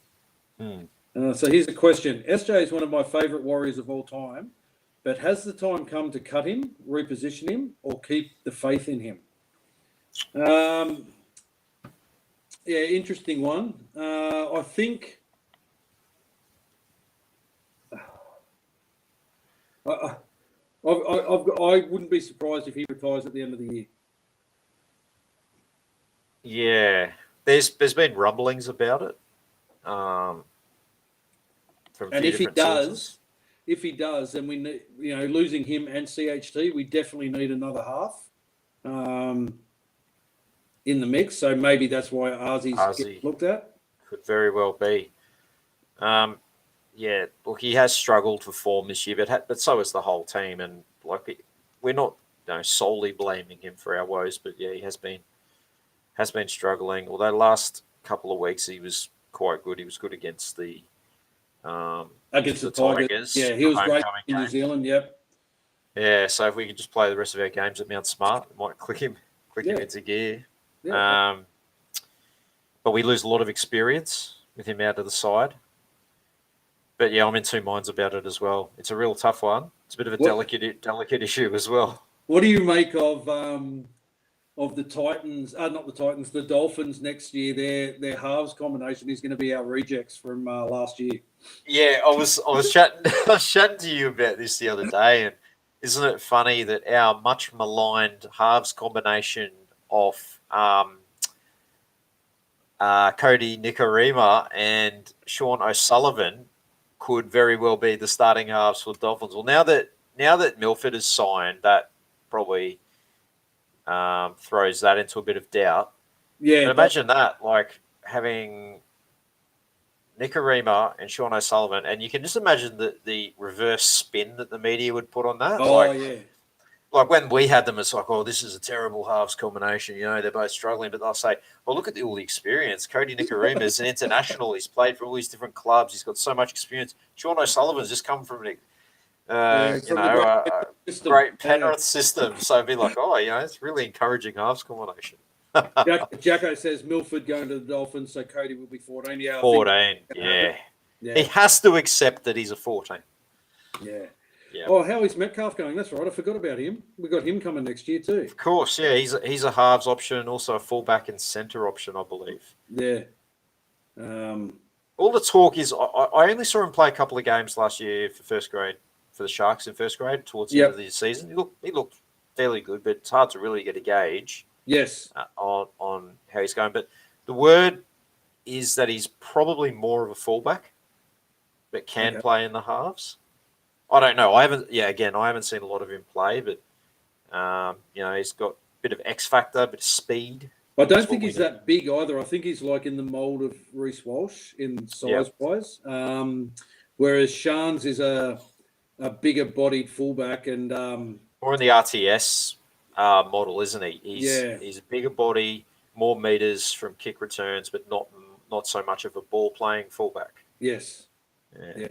here's a question. SJ is one of my favourite Warriors of all time, but has the time come to cut him, reposition him, or keep the faith in him? Interesting one. I think I wouldn't be surprised if he retires at the end of the year. Yeah, there's been rumblings about it. And if he does, then we need, losing him and CHT, we definitely need another half in the mix. So maybe that's why Arzy's looked at. Could very well be. Look, he has struggled for form this year, but so has the whole team. And we're not solely blaming him for our woes, but yeah, he has been struggling. Although last couple of weeks he was quite good. He was good against the Tigers. Yeah, he was great in New Zealand. Yep. Yeah, so if we can just play the rest of our games at Mount Smart, it might click him into gear. Yeah. But we lose a lot of experience with him out of the side. But yeah, I'm in two minds about it as well. It's a real tough one. It's a bit of a delicate issue as well. What do you make of of the Titans, not the Titans, the Dolphins next year. Their halves combination is going to be our rejects from last year. Yeah, I was chatting I was chatting to you about this the other day, and isn't it funny that our much maligned halves combination of Cody Nikorima and Sean O'Sullivan could very well be the starting halves for the Dolphins. Well, now that Milford has signed, that probably throws that into a bit of doubt. Yeah, But imagine that, like having Nikorima and Sean O'Sullivan, and you can just imagine the reverse spin that the media would put on that. Oh yeah. Like when we had them, it's like, oh, this is a terrible halves combination. They're both struggling, but they'll say, well, look at all the experience. Cody Nikorima is an international. He's played for all these different clubs. He's got so much experience. Sean O'Sullivan's just come from a great Penrith system. So it'd be like, oh, it's really encouraging halves combination. Jacko says Milford going to the Dolphins, so Cody will be 14. Yeah, 14, yeah. He has to accept that he's a 14. Yeah. Yeah. Oh, how is Metcalf going? That's right. I forgot about him. We got him coming next year too. Of course, yeah. He's a halves option, also a fullback and centre option, I believe. Yeah. All the talk is, I only saw him play a couple of games last year for first grade, for the Sharks in first grade, towards the end of the season. He looked fairly good, but it's hard to really get a gauge. Yes. On how he's going. But the word is that he's probably more of a fullback, but can play in the halves. I don't know. I haven't seen a lot of him play, but he's got a bit of X factor, a bit of speed. I don't think he's that big either. I think he's like in the mould of Reece Walsh in size-wise, whereas Shans is a bigger bodied fullback and more in the RTS model, isn't he? He's a bigger body, more meters from kick returns, but not so much of a ball playing fullback. Yes. Yeah.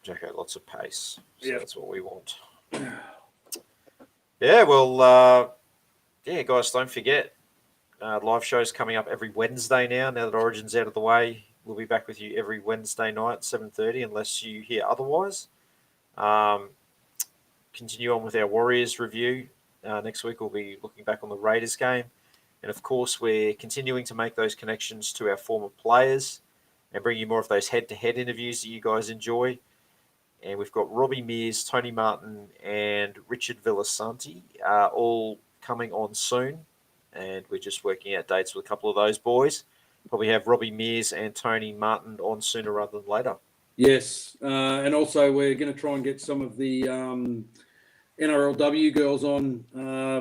Jacko, lots of pace. So that's what we want. Yeah, well, guys, don't forget, live shows coming up every Wednesday now that Origin's out of the way. We'll be back with you every Wednesday night at 7:30 unless you hear otherwise. Continue on with our Warriors review. Next week we'll be looking back on the Raiders game. And, of course, we're continuing to make those connections to our former players and bring you more of those head-to-head interviews that you guys enjoy. And we've got Robbie Mears, Tony Martin, and Richard Villasanti all coming on soon. And we're just working out dates with a couple of those boys. Probably have Robbie Mears and Tony Martin on sooner rather than later. Yes. And also we're going to try and get some of the NRLW girls on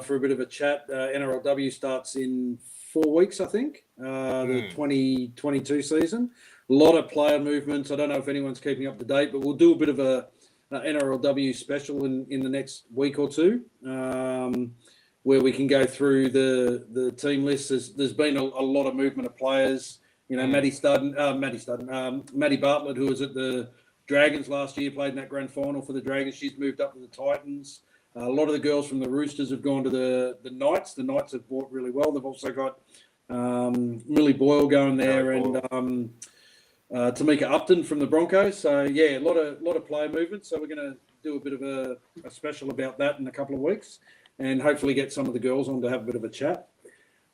for a bit of a chat. NRLW starts in 4 weeks, I think, the 2022 season. A lot of player movements. I don't know if anyone's keeping up to date, but we'll do a bit of a NRLW special in the next week or two, where we can go through the team list. There's been a lot of movement of players. Maddie Bartlett, who was at the Dragons last year, played in that grand final for the Dragons. She's moved up to the Titans. A lot of the girls from the Roosters have gone to the Knights. The Knights have bought really well. They've also got Millie Boyle going there and Tamika Upton from the Broncos. So, a lot of player movement. So we're going to do a bit of a special about that in a couple of weeks and hopefully get some of the girls on to have a bit of a chat.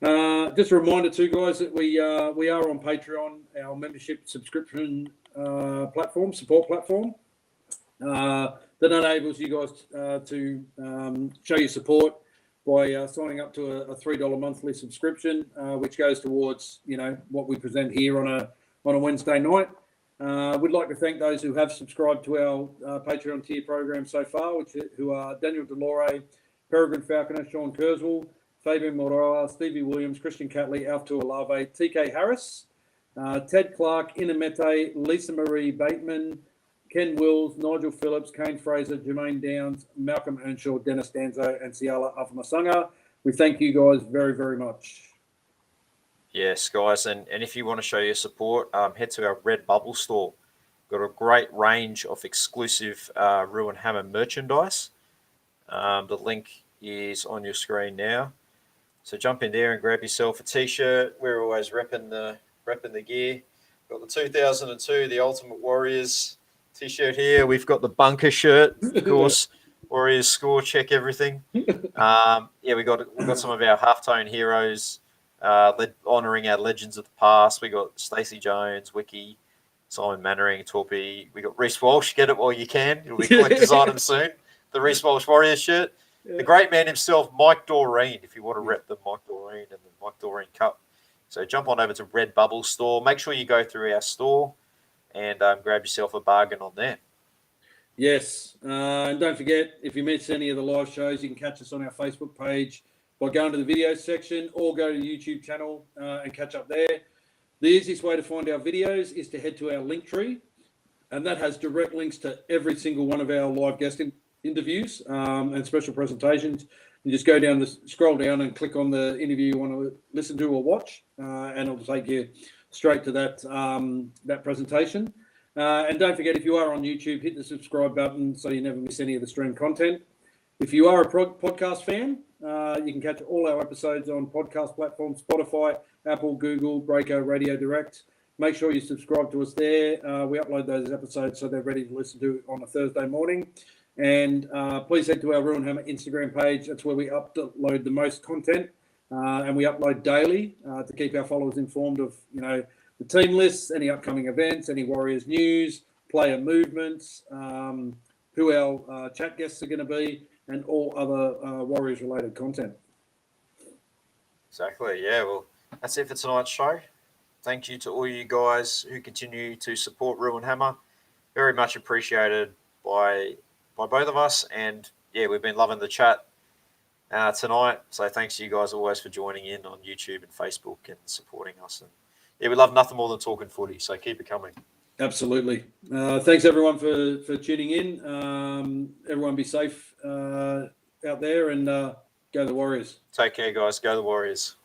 Just a reminder too, guys, that we are on Patreon, our membership subscription support platform. That enables you guys to show your support by signing up to a $3 monthly subscription, which goes towards what we present here on a Wednesday night. We'd like to thank those who have subscribed to our Patreon tier program so far, who are Daniel Delore, Peregrine Falconer, Sean Kurzweil, Fabian Morales, Stevie Williams, Christian Catley, Alf Tuolave, TK Harris, Ted Clark, Inamete, Lisa Marie Bateman, Ken Wills, Nigel Phillips, Kane Fraser, Jermaine Downs, Malcolm Earnshaw, Dennis Danzo, and Ciala Afamasanga. We thank you guys very, very much. Yes, guys, and if you want to show your support, head to our Redbubble store. We've got a great range of exclusive Roo Hammer merchandise. The link is on your screen now. So jump in there and grab yourself a T-shirt. We're always repping the gear. Got the 2002, the Ultimate Warriors T-shirt here. We've got the bunker shirt, of course. Warriors score check everything. We got some of our halftone heroes honouring our legends of the past. We got Stacey Jones, Wiki, Simon Mannering, Torpy. We got Reece Walsh. Get it while you can. It'll be collector's item soon. The Reece Walsh Warriors shirt. The great man himself, Mike Doreen, if you want to rep the Mike Doreen and the Mike Doreen Cup. So jump on over to Redbubble store. Make sure you go through our store and grab yourself a bargain on there. Yes. And don't forget, if you miss any of the live shows, you can catch us on our Facebook page by going to the video section or go to the YouTube channel and catch up there. The easiest way to find our videos is to head to our link tree, and that has direct links to every single one of our live guest interviews and special presentations. You just go down, scroll down and click on the interview you want to listen to or watch, and it'll take you straight to that presentation. And don't forget, if you are on YouTube, hit the subscribe button so you never miss any of the stream content. If you are a podcast fan, you can catch all our episodes on podcast platforms, Spotify, Apple, Google, Breaker, Radio Direct. Make sure you subscribe to us there. We upload those episodes so they're ready to listen to on a Thursday morning. And please head to our Roo Hammer Instagram page. That's where we upload the most content. And we upload daily to keep our followers informed of, the team lists, any upcoming events, any Warriors news, player movements, who our chat guests are going to be, and all other Warriors-related content. Exactly, yeah. Well, that's it for tonight's show. Thank you to all you guys who continue to support Roo and Hammer. Very much appreciated by both of us. And, yeah, we've been loving the chat tonight. So thanks to you guys always for joining in on YouTube and Facebook and supporting us. And, yeah, we love nothing more than talking footy, so keep it coming. Absolutely. Thanks, everyone, for tuning in. Everyone be safe out there, and go the Warriors. Take care, guys. Go the Warriors.